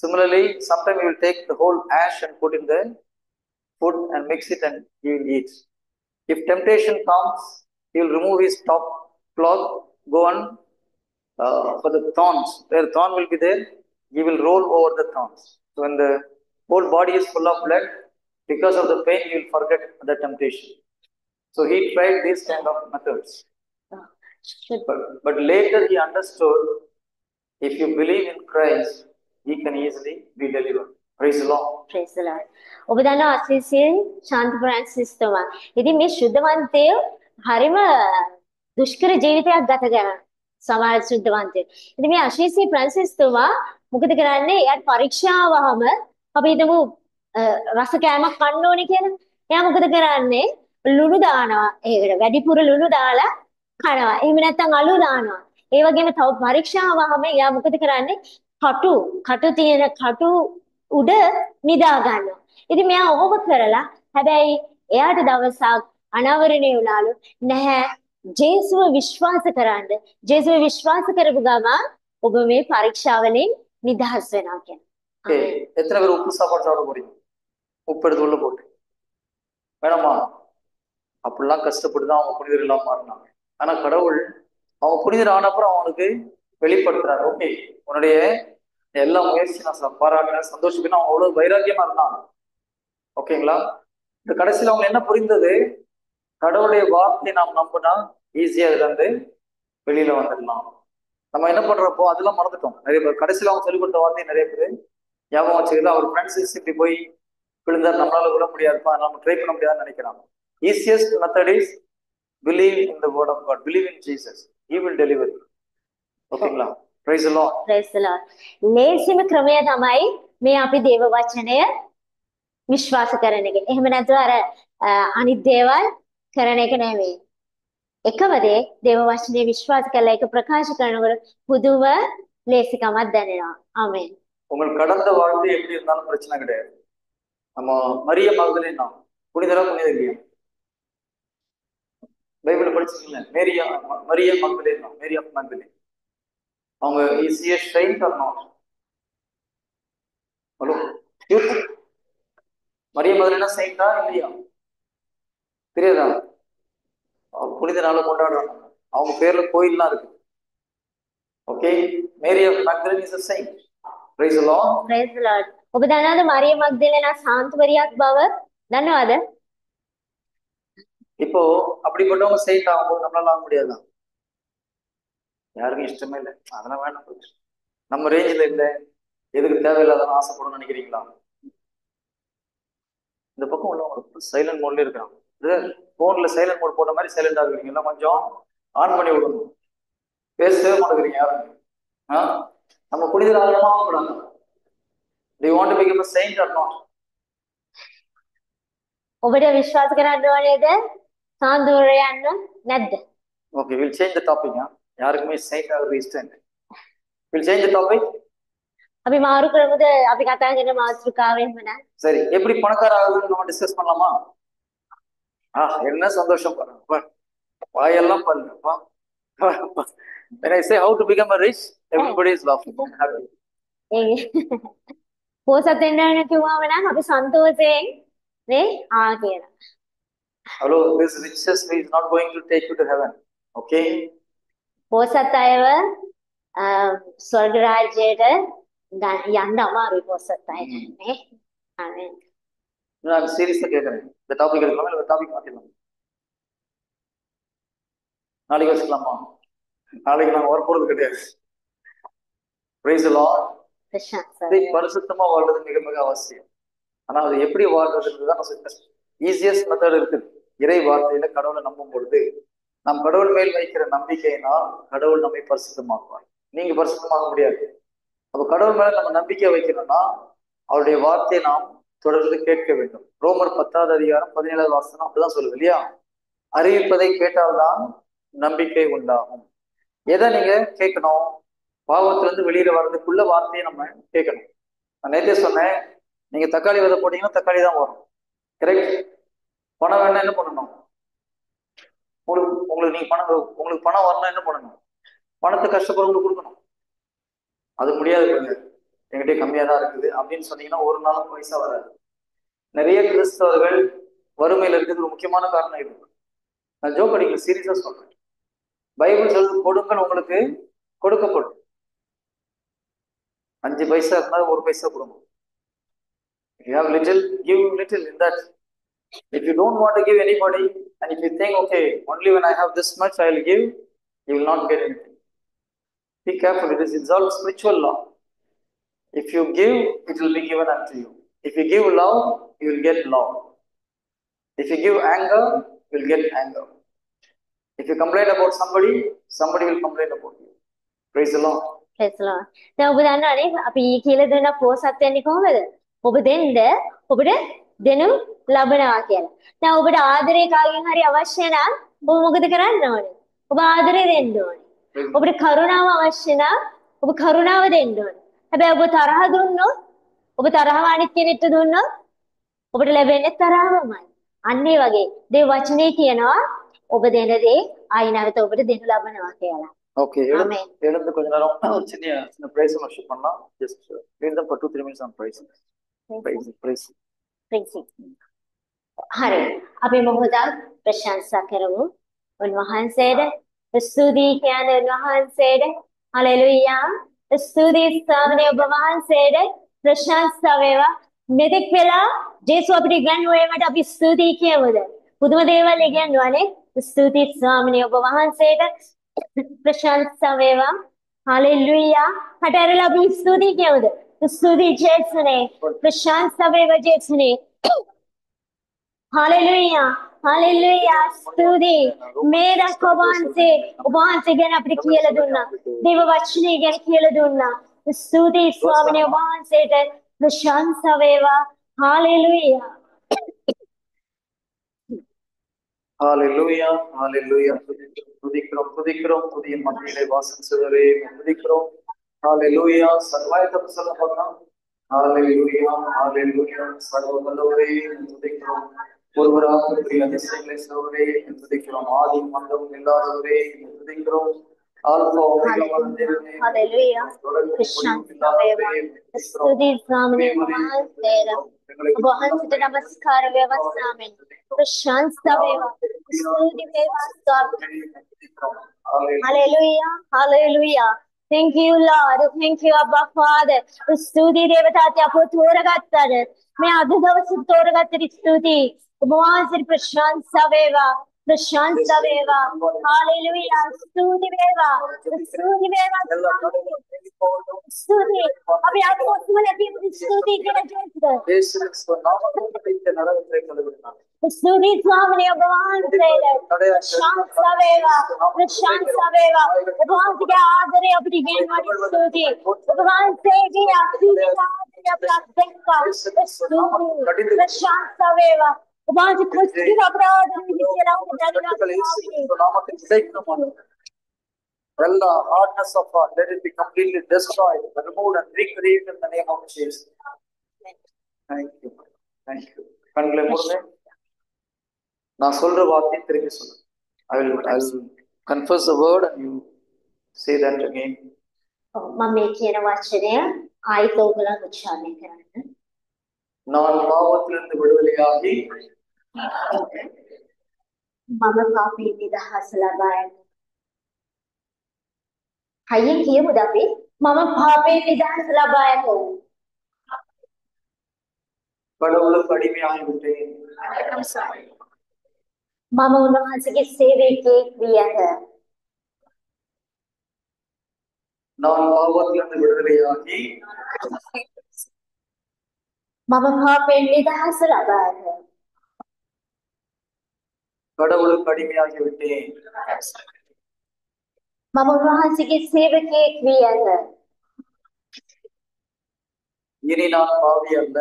Similarly, sometimes he will take the whole ash and put in the food and mix it and he will eat. If temptation comes, he will remove his top cloth, go on for the thorns. Where thorn will be there, he will roll over the thorns. So when the whole body is full of blood, because of the pain, he will forget the temptation. So he tried these kind of methods. But later he understood, if you believe in Christ, he can easily be delivered. Praise the Lord. Praise the Lord. ඔබ දන්නවා අසීසියේ ශාන්ත ප්‍රාන්සිස් තුමා. ඉතින් මේ ශුද්ධවන්තයෝ හරිම දුෂ්කර ජීවිතයක් ගත කරනවා. සමහර ශුද්ධවන්තයෝ. ඉතින් මේ අසීසියේ ප්‍රාන්සිස් තුමා මොකද කරන්නේ? එයාට පරීක්ෂාවවම අපි හිතමු රස කෑමක් කන්න ඕනේ කියලා. එයා මොකද කරන්නේ? ලුණු දානවා. ඒකට වැඩිපුර ලුණු දාලා කනවා. එහෙම නැත්නම් අලු දානවා. ඒ වගේම තව පරීක්ෂාවවම එයා මොකද කරන්නේ? කටු තියෙන කටු උඩ නිදා ගන්නවා. ඉතින් මෙයා ඔහොම කරලා හැබැයි එයාට දවසක් අනාවරණය වුණාලු නැහැ ජේසුව විශ්වාස කරන්න. ජේසුව විශ්වාස කරපු ගමන් ඔබ මේ පරීක්ෂාවලින් නිදහස් වෙනවා කියන. எத்தனை பேர் உப்பு சாப்பாடு சாப்பிட போறீங்க? உப்பு எடுத்து உள்ள போட்டு வேணாமா? அப்படிலாம் கஷ்டப்பட்டு தான் அவங்க புனிதர் இல்லாம மாறினாங்க. ஆனா கடவுள் அவங்க புனிதர் ஆன அப்புறம் அவனுக்கு வெளிப்படுத்துறாரு. ஓகே, உன்னுடைய எல்லா முயற்சியும் நான் பாராட்டுறேன், சந்தோஷப்பட்டு அவங்க அவ்வளவு வைராக்கியமா இருந்தாங்க. ஓகேங்களா? இந்த கடைசியில அவங்க என்ன புரிந்தது, கடவுளுடைய வார்த்தையை நாம் நம்பினா ஈஸியா இதுல இருந்து வெளியில வந்துடலாம். நம்ம என்ன பண்றப்போ அதெல்லாம் மறந்துட்டோம். நிறைய பேர் கடைசியில அவங்க சொல்லிக் கொடுத்த வார்த்தையை நிறைய பேர் ஞாபகம் வச்சுக்கல. அவர் ஃப்ரெண்ட்ஸ் இப்படி போய் விழுந்தார், நம்மளால விட முடியாதுப்பா, நம்ம ட்ரை பண்ண முடியாதுன்னு நினைக்கிறாங்க. Easiest method is believe in the word of God, believe in Jesus, he will deliver you. ஓகேங்களா? praise the Lord. praise the Lord. ලේසිම ක්‍රමය තමයි මේ අපි දේව වචනය විශ්වාස කරන එක. එහෙම නැත්නම් අර අනිත් දේවල් කරන එක නෙවෙයි. එකම දේ දේව වචනේ විශ්වාස කරලා ඒක ප්‍රකාශ කරනකොට පුදුම ලේසිකමක් දැනෙනවා. ආමෙන්. உங்கள் கடந்த வாழ்க்கை எப்படி இருந்தாலும் பிரச்சனை கிடையாது. நம்ம மரிய மகதலேனா புனிதரா புனித இல்லையா? பைபிள் படிச்சீங்களா? மரிய மகதலேனா, மேரி ஆஃப் மகதலேன். அவங்க ஈஸியா ஸ்ட்ரெயிட் ஆகணும். ஹலோ, மரிய மகதலேனா செயின்டா இல்லையா? தெரியாதா? புனித நாளை கொண்டாடுறாங்க. அவங்க பேர்ல கோயில்லாம் இருக்கு. Okay, Mary of Magdalene is a saint. praise the Lord. praise the Lord. ඔබ දන්නවද මරිය මග්දලේනා සාන්තුවරියක් බව? දන්නවද? இப்போ அப்படிப்பட்டவங்க செயின்ட் ஆகும்போது நம்மளால ஆக முடியாதா? யாருக்கும் இஷ்டமே இல்லை. அதெல்லாம் வேண்டாம், நம்ம ரேஞ்சில் இல்லை, எதுக்கு தேவையில்லாதான் ஆசைப்படணும்னு நினைக்கிறீங்களா? இந்த பக்கம் உள்ளவங்க சைலண்ட் மோட்ல இருக்கிறாங்க. போன்ல சைலண்ட் மோட் போட்ட மாதிரி சைலண்டா இருக்கிறீங்கன்னா கொஞ்சம் ஆன் பண்ணி விடணும். பேசவே மாட்டேங்கிறீங்க யாரும். நம்ம புனிதர் ஆகணுமா கூடாது? Do you want to become a saint or not? ඔබට විශ්වාස කරන්න ඕනේද? සාන්දුවර යන්න නැද්ද? Okay, we'll change the topic. யாருக்குமே saint ஆகிறது இஷ்டம் இல்லை. We'll change the topic. අපි මාරු කරමුද? අපි කතා කරන මාතෘකාවෙන්ම නේද? சரி, எப்படி பணக்கார ஆகுதுன்னு நம்ம டிஸ்கஸ் பண்ணலாமா? என்ன சந்தோஷம் பாருங்க. வாயெல்லாம் பாருங்க. When I say how to become a rich, everybody is laughing. පෝසත් වෙන්න ඕන කිව්වම නම් අපි සන්තෝෂයෙන් නේ කියලා. Hello, this riches is not going to take you to heaven. Okay? පෝසත් අයව ස්වර්ග රාජ්‍යයට යන්න අමාරුයි පෝසත් අයට නේ. ආමෙන්. நான் சீரியஸா கேக்குறேன். இந்த டாபிக் எடுக்கலாமா இல்ல டாபிக் மாத்திடலாமா? நாளைக்கு வச்சுக்கலாமா? நாளைக்கு நாங்க வர போறது கிடையாது. Praise the Lord. பரிசுத்தமா வாழ்றது மிக மிக அவசியம். ஆனா அது எப்படி வாழ்றதுன்றதுதான் நான் சொல்றேன். ஈஸியஸ்ட் மெத்தட் இருக்குது. இறை வார்த்தையில கடவுளை நம்பும் பொழுது நம் கடவுள் மேல் வைக்கிற நம்பிக்கையினால் கடவுள் நம்மை பரிசுத்தமாக்குவார். நீங்க பரிசுத்தமாக முடியாது. அப்ப கடவுள் மேல நம்ம நம்பிக்கை வைக்கணும்னா அவருடைய வார்த்தையை நாம் தொடர்ந்து கேட்க வேண்டும். ரோமர் 10வது அதிகாரம் 17வது வசனம் அப்படிதான் சொல்லுது இல்லையா? அறிவிப்பதை கேட்டால்தான் நம்பிக்கை உண்டாகும். எதை நீங்க கேட்கணும்? பாவத்துல இருந்து வெளியில வர்றதுக்குள்ள வார்த்தையை நம்ம கேட்கணும். நான் நேற்றே சொன்னேன், நீங்க தக்காளி விதை போட்டீங்கன்னா தக்காளி தான் வரும். கரெக்ட்? பணம் வேணா என்ன பண்ணணும்? உங்களுக்கு நீங்க உங்களுக்கு பணம் வரணும் என்ன பண்ணணும்? பணத்தை கஷ்டப்படுறவங்களுக்கு கொடுக்கணும். அது முடியாது, என்கிட்ட கம்மியா தான் இருக்குது அப்படின்னு சொன்னீங்கன்னா ஒரு நாளும் பைசா வராது. நிறைய கிறிஸ்தவர்கள் வறுமையில இருக்கிறது ஒரு முக்கியமான காரணம் இது. நான் ஜோக் அடிக்கல, சீரியஸா சொல்றேன். பைபிள் சொல்றது கொடுங்கள் உங்களுக்கு கொடுக்கப்படும். 5 பைசா இருந்தால் 1 பைசா கொடுங்க. If you have little, give little in that. If you don't want to give anybody, and if you think, okay, only when I have this much I will give, you will not get anything. Be careful, it is all spiritual law. If you give, it will be given unto you. If you give love, you will get love. If you give anger, you will get anger. If you complain about somebody, somebody will complain about you. Praise the Lord. Praise the Lord. දැන් ඔබ දන්නවනේ අපි කියලා දෙන පෝසත් වෙන්නේ කොහොමද? ඔබ දෙන්න ඔබට දෙනු ලබනවා කියලා. දැන් ඔබට ආදරේ කාගෙන් හරි අවශ්‍ය නම් ඔබ මොකද කරන්න ඕනේ? ඔබ ආදරේ දෙන්න ඕනේ. ඔබට කරුණාව අවශ්‍ය නම් ඔබ කරුණාව දෙන්න ඕනේ. හැබැයි ඔබ තරහ දුන්නොත්, ඔබ තරහව අනිත් කෙනෙක්ට දුන්නොත් ඔබට ලැබෙන්නේ තරහමයි. අන්න ඒ වගේ දේ වචනේ කියනවා ඔබ දෙන දේ ආයි නැවත ඔබට දෙනු ලබනවා කියලා. Okay, எழுந்து கொஞ்ச நேரம் ஒரு சின்ன பிரைஸ் வர்ஷிப் பண்ணலாம். Just read them for 2-3 minutes on praise. Praise. හරි. අපි මොහොතක් ප්‍රශංසා කරමු. උන්වහන්සේට ස්තුතියි කියන උන්වහන්සේට හලෙලුයා. ස්තුතියි ස්වාමීන් ඔබ වහන්සේට ප්‍රශංසා වේවා. මෙතෙක් වෙලා ජේසුස් අපිට ඉගන්වීමට අපි ස්තුතියි කියමුද? පුදුම දේවල් ඉගන්වන්නේ. ස්තුතියි ස්වාමීන් ඔබ වහන්සේට ප්‍රශංසා වේවා. හලෙලුයා. හටරලා අපි ස්තුතියි කියමුද? ස්තුතියි ජේසුස්නේ. ප්‍රශංසා වේවා ජේසුස්නේ. හලෙලුයා. හලෙලුයා. ස්තුතියි. මේ දක්වවන්සේ ඔබ වහන්සේ ගැන අපිට කියලා දුන්නා. දේව වචනේ ගැන කියලා දුන්නා. ස්තුතියි ස්වාමීන් වහන්සේට ප්‍රශංසා වේවා. හලෙලුයා. Hallelujah, hallelujah. துதிக்கிறோம் புதிய மத்தியிலே வாசம் செய்வரே துதிக்கிறோம். Hallelujah. சர்வாயுதம் சொல்ல பார்க்கலாம். Hallelujah, hallelujah. சர்வ வல்லவரே துதிக்கிறோம். ஒருவராக பெரிய அதிசயங்களை செய்வரே துதிக்கிறோம். ஆதி மந்தம் இல்லாதவரே துதிக்கிறோம். ஆல்பா ஒமேகாவான தேவனே. Hallelujah. பிரசன்னா வேவா. ஸ்துதி சாமனே மகாதேவா. वහන්सित नमस्कार व्यवस्थामें प्रशंसा वेवा स्तुति वेवा hallelujah hallelujah thank you lord thank you abba father स्तुति देवताते අපෝ තෝරගත්තද මේ අද දවසේ තෝරගත්තට ස්තුති ඔබ වහන්සේට ප්‍රශංසා වේවා हालेलुया स्तुति वेवा स्तुति अभी आपको सुने भी स्तुति के स्तुति स्वामी भगवान से शांत सवेवा भगवान के आदर अपनी ज्ञान वाली स्तुति भगवान से की आपकी स्तुति शांत सवेवा උභාන්ති කුස්ති අපරාධ විදියට கட்டுகள் இயேசு கிறிஸ்து நாமத்தில் உடைக்கணும். எல்லா hardness of heart, let it be completely destroyed, removed and recreated in the name of Jesus. Thank you. Thank you. கண்களை மூடுங்க. நான் சொல்ற வார்த்தையை திருப்பி சொல்லு. I will confess the word and you say that again. මම මේ කියන වචනය ආයිත් ඔයගොල්ලන් උච්චාරණය කරන්න. நான் பாவத்திலிருந்து விடுதலையாகி මම පාපයෙන් නිදහස ලබා හයියෙන් කියමුද අපි? මම පාපයෙන් නිදහස ලබා ඇත. கடவுளுக்கு அடிமையாகிவிட்டேன். මම උන්වහන්සේගේ සේවකයෙක් වී ඇත. நான் பாவத்திலிருந்து விடுதலையாகி මම පාපයෙන් නිදහස ලබා ඇත. கடவுளுக்கு அடிமையாகிவிட்டேன். මම උන්වහන්සේගේ සේවකයෙක් වී ඇත. இனி நான் பாவி அல்ல.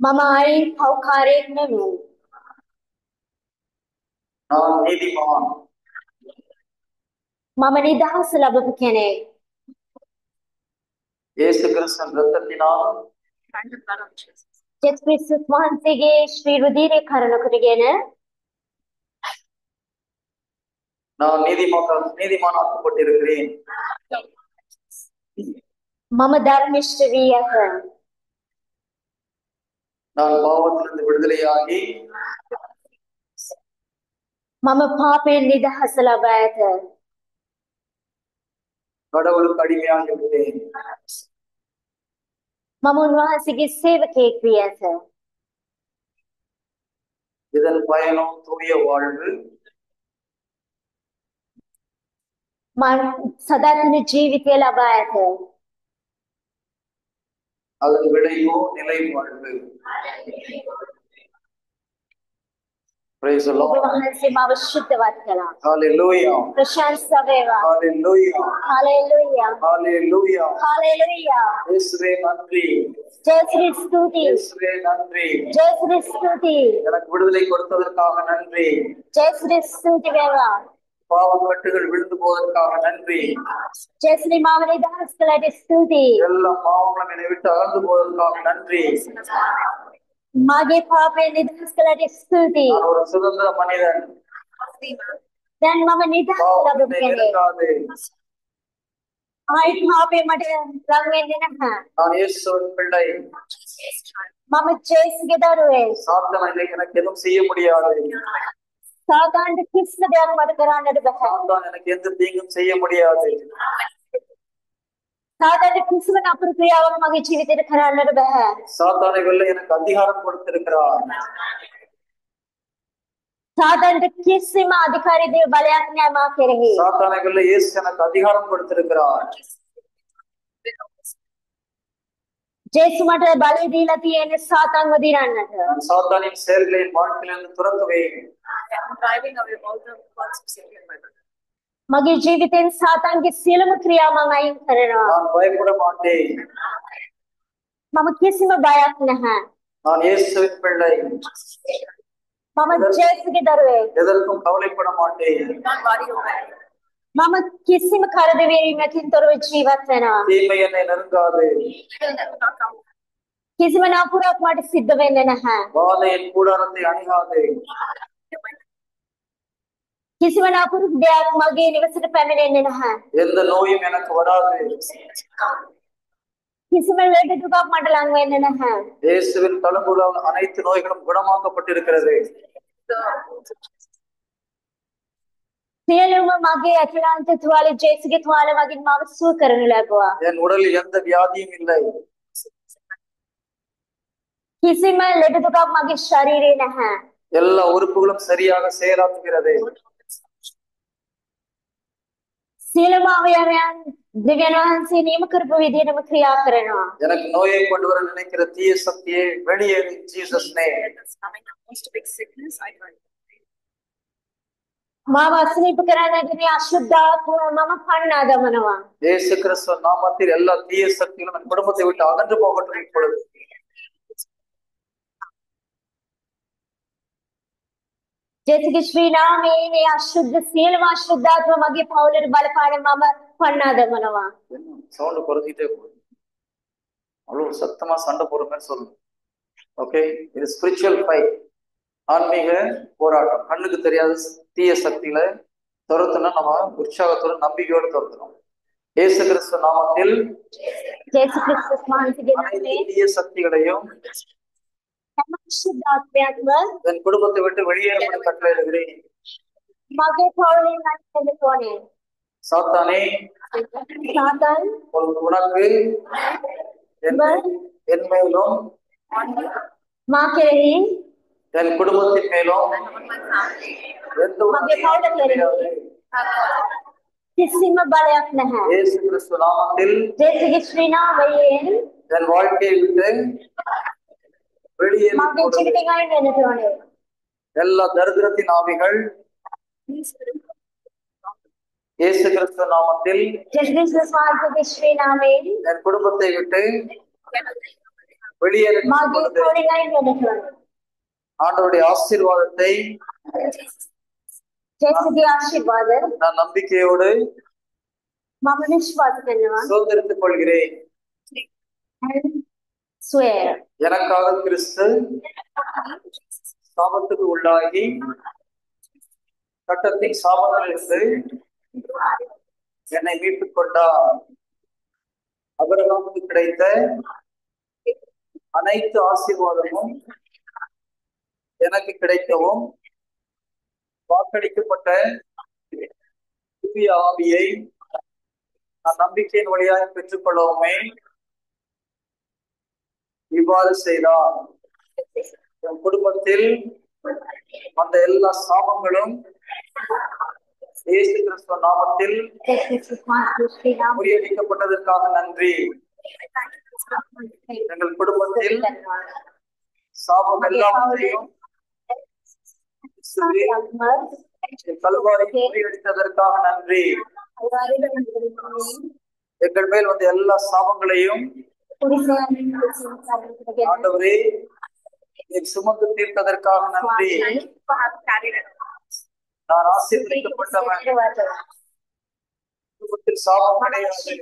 මම ආයිත් පව්කාරයෙක් නෙමෙයි. நான் நீதிமான். මම නිදහස ලැබපු කෙනෙක්. இயேசு கிறிஸ்துவின் இரத்தத்தினால் ජේසුස් ක්‍රිස්තුස් වහන්සේගේ ශ්‍රී රුධිරය කරණ කොටගෙන நான் நீதிமானாக்கப்பட்டிருக்கிறேன். මම ධර්මිෂ්ඨ වී ඇත. நான் பாவத்திலிருந்து விடுதலையாகி මම පාපයෙන් නිදහස ලබා ඇත. கடவுளுக்கு அடிமையாகிவிட்டேன். මම උන්වහන්සේගේ සේවකයෙක් වී ඇත. இதன் பயனும் தூய வாழ்வு, මම සදාතන ජීවිතය ලබා ඇත. அதன் விளைவோ நிலை வாழ்வு. Praise the ඔබ Lord. වහන්සේ මාව ශුද්ධවත් කළා. Hallelujah. ප්‍රශංසා වේවා. Hallelujah. හalleluya. Hallelujah. හalleluya. இயேசுவே நன்றி. ජේසුස් ස්තුති. இயேசுவே நன்றி. ජේසුස් ස්තුති. எனக்கு விடுதலை கொடுத்ததற்காக நன்றி. ජේසුස් ස්තුති වේවා. பாவ கட்டுகள் விழுந்து போவதற்காக நன்றி. ජේසුස් මාව නිදහස් කළාට ස්තුති. எல்லா பாவங்களும் என்னை விட்டு அகன்று போவதற்காக நன்றி. මාගේ පාපයෙන් නිදහස් කළාට ස්තුති. நான் ஒரு சுதந்திர மனிதன். දැන් මම නිදහස් ලැබුණ பாவத்தை කෙනෙක්. நெருங்காது. ආයිත් පාපේ මට ලං වෙන්නේ නැහැ. நான் இயேசுவின் பிள்ளை. මම ජේසුගේ දරුවෙක්. சாத்தானை எனக்கு எதுவும் செய்ய முடியாது. සාතාන්ට කිසිම දෙයක් මට කරන්නට බෑ. சாத்தான் எனக்கு எந்த தீங்கும் செய்ய முடியாது. සාතාන්ට කිසිම නපුරු ක්‍රියාවක් මගේ ජීවිතේට කරන්නට බෑ. சாத்தானை வெல்ல எனக்கு அதிகாரம் கொடுத்திருக்கிறார். සාතාන්ට කිසිම අධිකාරී දේව බලයක් නෑ මා කෙරෙහි. சாத்தானை வெல்ல இயேசு எனக்கு அதிகாரம் கொடுத்திருக்கிறார். ජේසු මට බලය දීලා තියෙන්නේ සාතාන්ව දිනන්නට. நான் சாத்தானின் செயல்களை என் வாழ்க்கையிலிருந்து துரத்துவேன். මගේ ජීවිතෙන් සාතාන්ගේ සියලුම ක්‍රියා මම අයින් කරනවා. நான் பயப்பட மாட்டேன். මම කිසිම බයක් නැහැ. நான் இயேசுவின் பிள்ளை. මම ජේසුගේ දරුවෙක්. எதற்கும் கவலைப்பட மாட்டேன். මම කිසිම කරදරයකින් තොරව ජීවත් වෙනවා. தீமை என்னை நெருங்காது. කිසිම නපුරක් මට සිද්ධ වෙන්නේ නැහැ. வாதை என் கூடாரத்தை அணுகாது. කිසිම නපුරු දෙයක් මගේ නිවසට පැමිණෙන්නේ නැහැ. எந்த நோயும் எனக்கு வராது. කිසිම ලෙඩ දුකක් මට ලං වෙන්නේ නැහැ. இயேசுவின் தழும்புகளால் அனைத்து நோய்களும் குணமாக்கப்பட்டிருக்கிறது. සියලුම මගේ අතුලාන්ත තුවාල ජේසුගේ තුවාල මගින් මාව සුව කරනු ලැබුවා. என் உடலில் எந்த வியாதியும் இல்லை. කිසිම ලෙඩ දුකක් මගේ ශරීරේ නැහැ. எல்லா உறுப்புகளும் சரியாக செயலாற்றுகிறது. සියලුම අවයවයන් දෙවියන් වහන්සේ නියම කරපු විදිහටම ක්‍රියා කරනවා. எனக்கு நோயை கொண்டு வர நினைக்கிற தீய சக்தியை வெளியேறு ஜீசஸ் நேம். මාව අසනීප කරන්නට අශුද්ධාත්ම මම පන්නා දමනවා. இயேசு கிறிஸ்து நாமத்தில் எல்லா தீய சக்திகளும் என் குடும்பத்தை விட்டு அகன்று போகட்டும் இப்பொழுது. ජේසුගේ ශ්‍රී නාමයේ මේ අශුද්ධ සියලුම අශුද්ධාත්ම මගේ පවුලට බලපාන මම පන්නා දමනවා. சவுண்ட் குறைஞ்சிட்டே போகுது. அவ்வளவு சத்தமா சண்டை போடுற மாதிரி சொல்லணும். ஓகே, இது ஸ்பிரிச்சுவல் ஃபைட், ஆன்மீக போராட்டம். கண்ணுக்கு தெரியாத தீய சக்திகளை துரத்துனா நம்ம உற்சாகத்தோட நம்பிக்கையோடு துரத்தணும். இயேசு கிறிஸ்து நாமத்தில் ජේසු ක්‍රිස්තුස් වහන්සේගේ නාමයෙන් தீய சக்திகளையும் හැම අශුද්ධාත්මයක්ම என் குடும்பத்தை விட்டு வெளியேற கட்டளையிடுகிறேன். මගේ පවුලෙන් අයින් වෙන්න ඕනේ. சாத்தானே, සාතන් உனக்கு என் மேலும் මා කෙරෙහි என் குடும்பத்தின் மேலும் எந்த ஒரு මගේ පවුල කෙරෙහි කිසිම බලයක් නැහැ. இயேசு கிறிஸ்து நாமத்தில் ජේසුගේ ශ්‍රී නාමයෙන් என் வாழ்க்கையை விட்டு வெளியே මගේ ජීවිතයෙන් අයින් වෙන්න ඕනේ. எல்லா தரித்திரத்தின் ஆவிகள் இயேசு கிறிஸ்து நாமத்தில் ජේසු ක්‍රිස්තුස් වහන්සේගේ ශ්‍රී නාමයෙන් என் குடும்பத்தை விட்டு வெளியேற මගේ පවුලෙන් අයින් වෙන්න ඕනේ. ஆண்டவருடைய ஆசீர்வாதத்தை ජේසුගේ ආශිර්වාද நான் நம்பிக்கையோடு මම විශ්වාස කරනවා. சுதந்திரித்துக் கொள்கிறேன். swear எனக்காக கிறிஸ்து சாபத்துக்கு உள்ளாகி சட்டத்தின் சாபத்திலிருந்து என்னை மீட்டுக் கொண்டார். அபிரகாமுக்கு கிடைத்த அனைத்து ஆசீர்வாதமும் எனக்கு கிடைக்கவும் வாக்களிக்கப்பட்ட புதிய ஆவியை நான் நம்பிக்கையின் வழியாக பெற்றுக்கொள்ளவுமே இவ்வாறு செய்தார். என் குடும்பத்தில் வந்த எல்லா சாபங்களும் இயேசு கிறிஸ்துவ நாமத்தில் முறியடிக்கப்பட்டதற்காக நன்றி. எங்கள் குடும்பத்தில் சாபம் எல்லாவற்றையும் கல்வாரி முறியடித்ததற்காக நன்றி. எங்கள் மேல் வந்த எல்லா சாபங்களையும் ஆண்டவரே நீர் சுமந்து தீர்த்ததற்காக நன்றி. நான் ஆசீர்வதிக்கப்பட்டவன், குடும்பத்தில் சாபம் கிடையாது.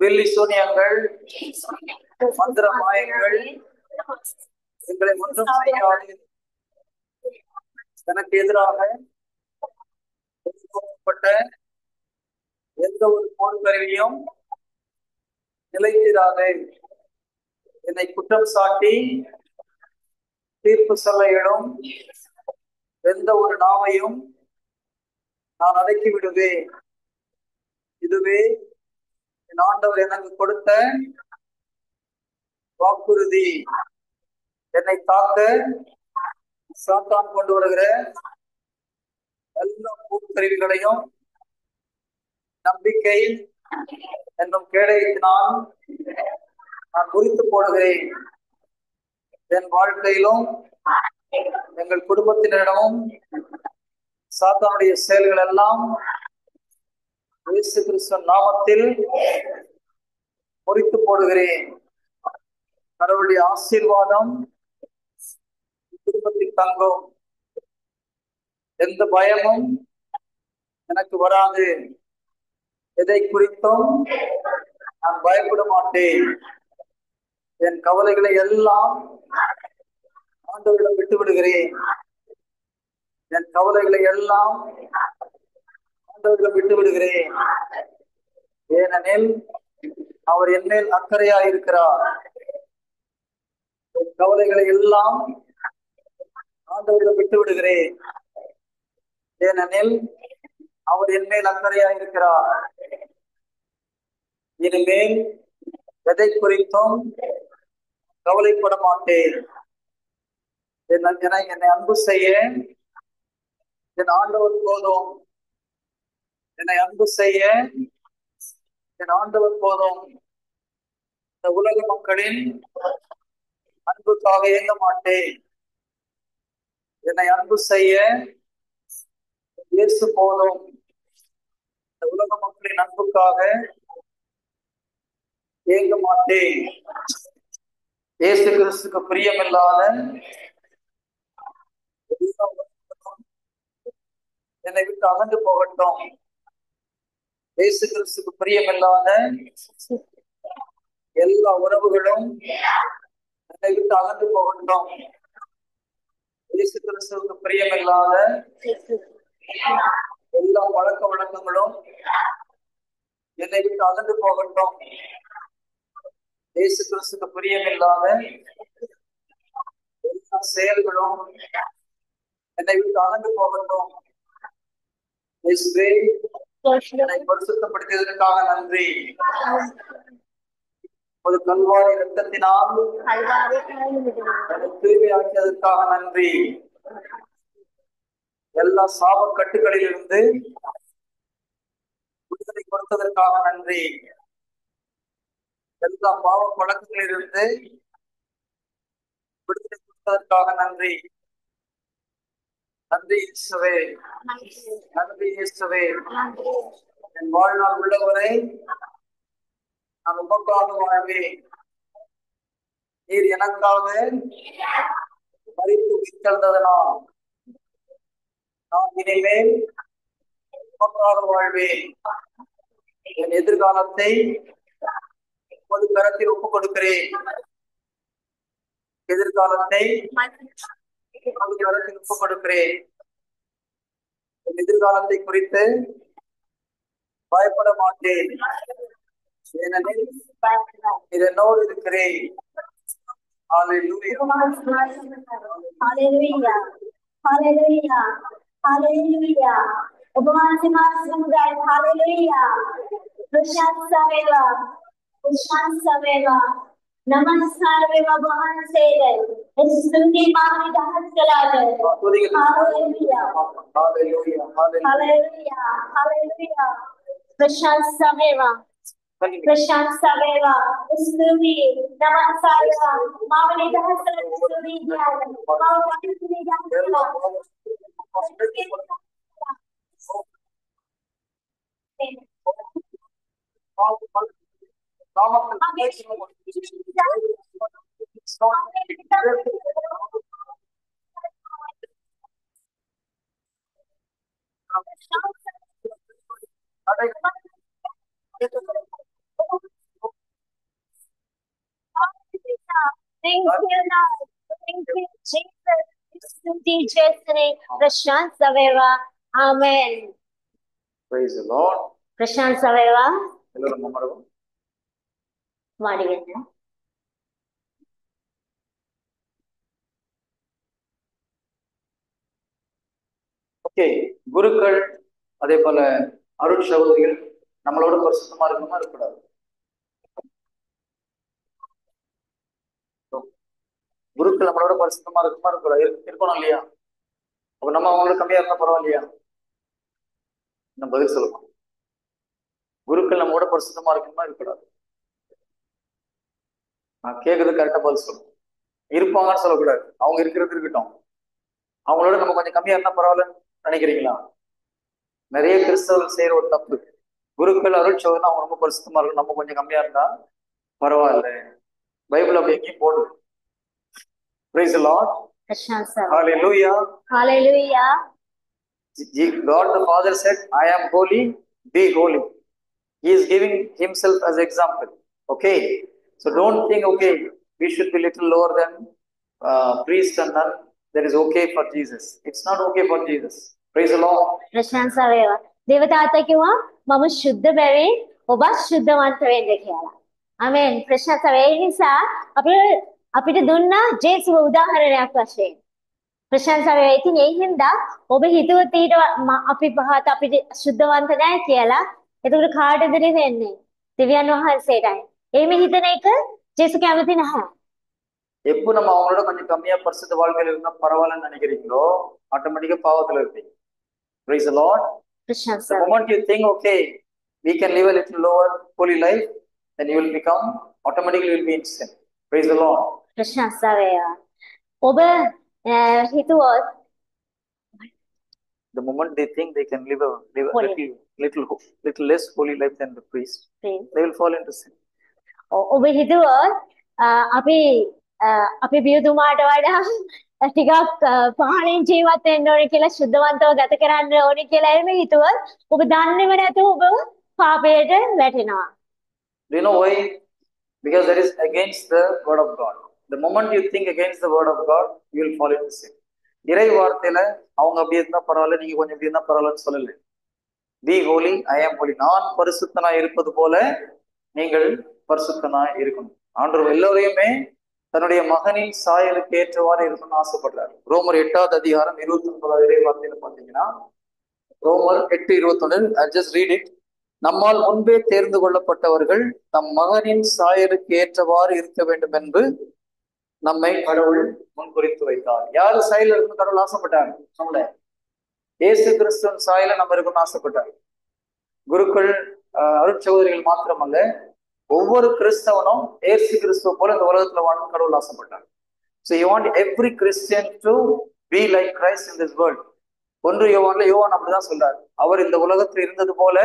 வெள்ளி சூனியங்கள், மந்திர மாயங்கள் எங்களை ஒன்றும் செய்யாது. எனக்கு எதிராக எந்த ஒரு போர் கருவியும் நிலைத்திராது. என்னை குற்றம் சாட்டி தீர்ப்பு சொல்ல இயலும் எந்த ஒரு நாவையும் நான் அடக்கி விடுவேன். இதுவே என் ஆண்டவர் எனக்கு கொடுத்த வாக்குறுதி. என்னை தாக்க சாத்தான் கொண்டு வருகிற எல்லா போர்க்கருவிகளையும் நம்பிக்கை என்னும் கேடயத்தினால் நான் முறித்து போடுகிறேன். என் வாழ்க்கையிலும் எங்கள் குடும்பத்தினரிடமும் சாத்தானுடைய செயல்கள் எல்லாம் இயேசு கிறிஸ்து நாமத்தில் முறித்து போடுகிறேன். கடவுளுடைய ஆசீர்வாதம் குடும்பத்தில் தங்கும். எந்த பயமும் எனக்கு வராது. எதை குறித்தும் நான் பயப்பட மாட்டேன். என் கவலைகளை எல்லாம் ஆண்டவரிடம் விட்டு விடுகிறேன். என் கவலைகளை எல்லாம் ஆண்டவரிடம் விட்டு விடுகிறேன். ஏனெனில் அவர் என் மேல் அக்கறையாயிருக்கிறார். என் கவலைகளை எல்லாம் ஆண்டவரிடம் விட்டு விடுகிறேன். ஏனெனில் அவர் என் மேல் அக்கறையாயிருக்கிறார். இனிமேல் எதை குறித்தும் கவலைப்பட மாட்டேன். என்னை அன்பு செய்ய என் ஆண்டவர் போதும். என்னை அன்பு செய்ய என் ஆண்டவர் போதும். இந்த உலக மக்களின் அன்புக்காக இயங்க மாட்டேன். என்னை அன்பு செய்ய இயேசு போதும். இந்த உலக மக்களின் அன்புக்காக இயங்க மாட்டேன். இயேசு கிறிஸ்துக்கு பிரியமில்லாத என்னை விட்டு அகன்று போகட்டும். இயேசு கிறிஸ்துக்கு பிரியமில்லாத எல்லா உறவுகளும் என்னை விட்டு அகன்று போகட்டும். இயேசு கிறிஸ்துவுக்கு பிரியமில்லாத எல்லா பழக்க வழக்கங்களும் என்னை விட்டு அகன்று போகட்டும். இயேசு கிறிஸ்துக்கு பிரியமில்லாத எல்லா செயல்களும் என்னை விட்டு அகன்று போகட்டும். இயேசுவே, என்னை பரிசுத்தப்படுத்தியதற்காக நன்றி. ஒரு கல்வாரி இரத்தத்தினால் என்னை தூய்மையாக்கியதற்காக நன்றி. எல்லா சாப கட்டுகளில் இருந்து விடுதலை கொடுத்ததற்காக நன்றி. எல்லா பாவ பழக்கங்களில் இருந்து விடுதலை கொடுத்ததற்காக நன்றி. நன்றி இயேசுவே, நன்றி இயேசுவே. என் வாழ்நாள் உள்ளவரை நான் உமக்காக வாழ்வேன். நீர் எனக்காக மரித்து உயிர்த்தெழுந்ததனால் நான் இனிமேல் உமக்காக வாழ்வேன். என் எதிர்காலத்தை ஒரு கரத்தில் ஒப்புக் கொடுக்கிறேன். எதிர்காலத்தை ஒரு கரத்தில் ஒப்புக் கொடுக்கிறேன். என் எதிர்காலத்தை குறித்து பயப்பட மாட்டேன். ஏனெனில் நீர் என்னோடு இருக்கிறேன். ஹல்லேலூயா. Hallelujah. Hallelujah. Hallelujah. Hallelujah. Prashanta Veva. Prashanta Veva. Namaskar Veva Bhavan Seder. Stuti Mahri Dahasalade. Hallelujah. Hallelujah. Hallelujah. Hallelujah. Prashanta Veva. Prashanta Veva. Stuti Namaskar Veva. Mahri Dahasalade. Stuti Jaya. Mahri Dahasalade. Thank you, Lord. Thank you, Jesus. Stuti Jayasri. Prashanta Veva. Amen. Praise the Lord. Prashanta Veva. எல்லாரும் அமரவும். மாடிவேங்க. ஓகே, குருக்கள் அதே போல அருள் சகோதரிகள் நம்மளோட பரிசுத்தமா இருக்கணுமா இருக்கக்கூடாது? குருக்கள் நம்மளோட பரிசுத்தமா இருக்குமா இருக்கக்கூடாது? இருக்கணும் இல்லையா? அப்ப நம்ம அவங்களோட கம்மியா இருந்தா பரவாயில்லையா? நம்ம பதில் சொல்லணும். குருக்கள் நம்மளோட பரிசுத்தமா இருக்கணுமா இருக்கக்கூடாது? நான் கேட்கறது கரெக்டா பதில் சொல்லணும். இருப்பாங்கன்னு சொல்லக்கூடாது. அவங்க இருக்கிறது இருக்கட்டும். அவங்களோட நம்ம கொஞ்சம் கம்மியா இருந்தா பரவாயில்லன்னு நினைக்கிறீங்களா? நிறைய கிறிஸ்தவர்கள் செய்யற ஒரு தப்பு. குருக்கள் அருள் சோதனை அவங்க ரொம்ப பரிசுத்தமா இருக்கும், நம்ம கொஞ்சம் கம்மியா இருந்தா பரவாயில்ல. பைபிள் அப்படி எங்கேயும் போடுது. Praise the Lord. Hallelujah. Hallelujah. God the Father said, I am holy, be holy. He is giving himself as example. Okay. So don't think, okay, we should be little lower than priest and nun. That is okay for Jesus. It's not okay for Jesus. Praise the Lord. ප්‍රශංසා වේවා. දේවතාවතා කිව්වා මම ශුද්ධ බැවින් ඔබ ශුද්ධවන්ත වෙන්න කියලා. ආමෙන්. ප්‍රශංසා වේ. ඒ නිසා අපිට දුන්නා ජේසුව උදාහරණයක් වශයෙන්. ප්‍රශංසා වේවා. ඉතින් ඒ හින්දා ඔබ හිතුවොත් ඊට අපි පහත අපිට ශුද්ධවන්ත නැහැ කියලා. එතකොට කාටද දෙන්නේ? දෙවියන් වහන්සේටයි. එහෙම හිතන එක ජේසු කැමති නැහැ. எப்போ நம்ம அவங்களோட கொஞ்சம் கம்மியா பரிசுத்த வாழ்க்கையில இருந்தா பரவாயில்லன்னு நினைக்கிறீங்களோ ஆட்டோமேட்டிக்கா பாவத்துல இருப்பீங்க. Praise the Lord. The moment you think, okay, we can live a little lower holy life, then you will become automatically will be in sin. Praise the Lord. ප්‍රශංසා වේවා. ඔබ හිතුවොත් the moment they think they can live a little less holy life than the priest, they will fall into sin. ඔබ හිතුවොත් අපි අපි පියතුමාට වඩා ටිකක් පහලින් ජීවත් වෙන්න ඕනේ කියලා සුද්ධවන්තව ගත කරන්න ඕනේ කියලා එහෙම හිතුවොත් ඔබ දන්නේම නැතුව ඔබ පාපයට වැටෙනවා. Do you know why? Because that is against the word of God. The moment you think against the word of God, you will fall into sin. இறை வார்த்தையில அவங்க அப்படி இருந்தா பரவாயில்ல, நீங்க கொஞ்சம் இப்படி இருந்தா பரவாயில்லன்னு சொல்லல. பி ஹோலி, ஐ ஆம் ஹோலி. நான் பரிசுத்தனாய் இருப்பது போல நீங்கள் பரிசுத்தனாய் இருக்கணும். ஆண்டவர் எல்லோரையுமே தன்னுடைய மகனின் சாயலுக்கு ஏற்றவாறு இருக்கணும்னு ஆசைப்படுறாரு. ரோமர் 8வது அதிகாரம் 29வது இறை வார்த்தையில பாத்தீங்கன்னா, ரோமர் 8:21, I just read it. நம்மால் முன்பே தேர்ந்து கொள்ளப்பட்டவர்கள் நம் மகனின் சாயலுக்கு ஏற்றவாறு இருக்க வேண்டும் என்று நம்மை கடவுள் முன்குறித்து வைத்தார். யாரு சாயல இருந்து கடவுள் ஆசைப்பட்டார்? நம்மள இயேசு கிறிஸ்துவின் சாயல நம்ம இருக்கணும்னு ஆசைப்பட்டார். குருக்கள், அருட்சகோதரிகள் மாத்திரமல்ல, ஒவ்வொரு கிறிஸ்தவனும் இயேசு கிறிஸ்துவ போல இந்த உலகத்துல வாழணும் கடவுள் ஆசைப்பட்டார். So you want every Christian to be like Christ in this world. 1 யோவான் அப்படிதான் சொல்றார். அவர் இந்த உலகத்தில் இருந்தது போல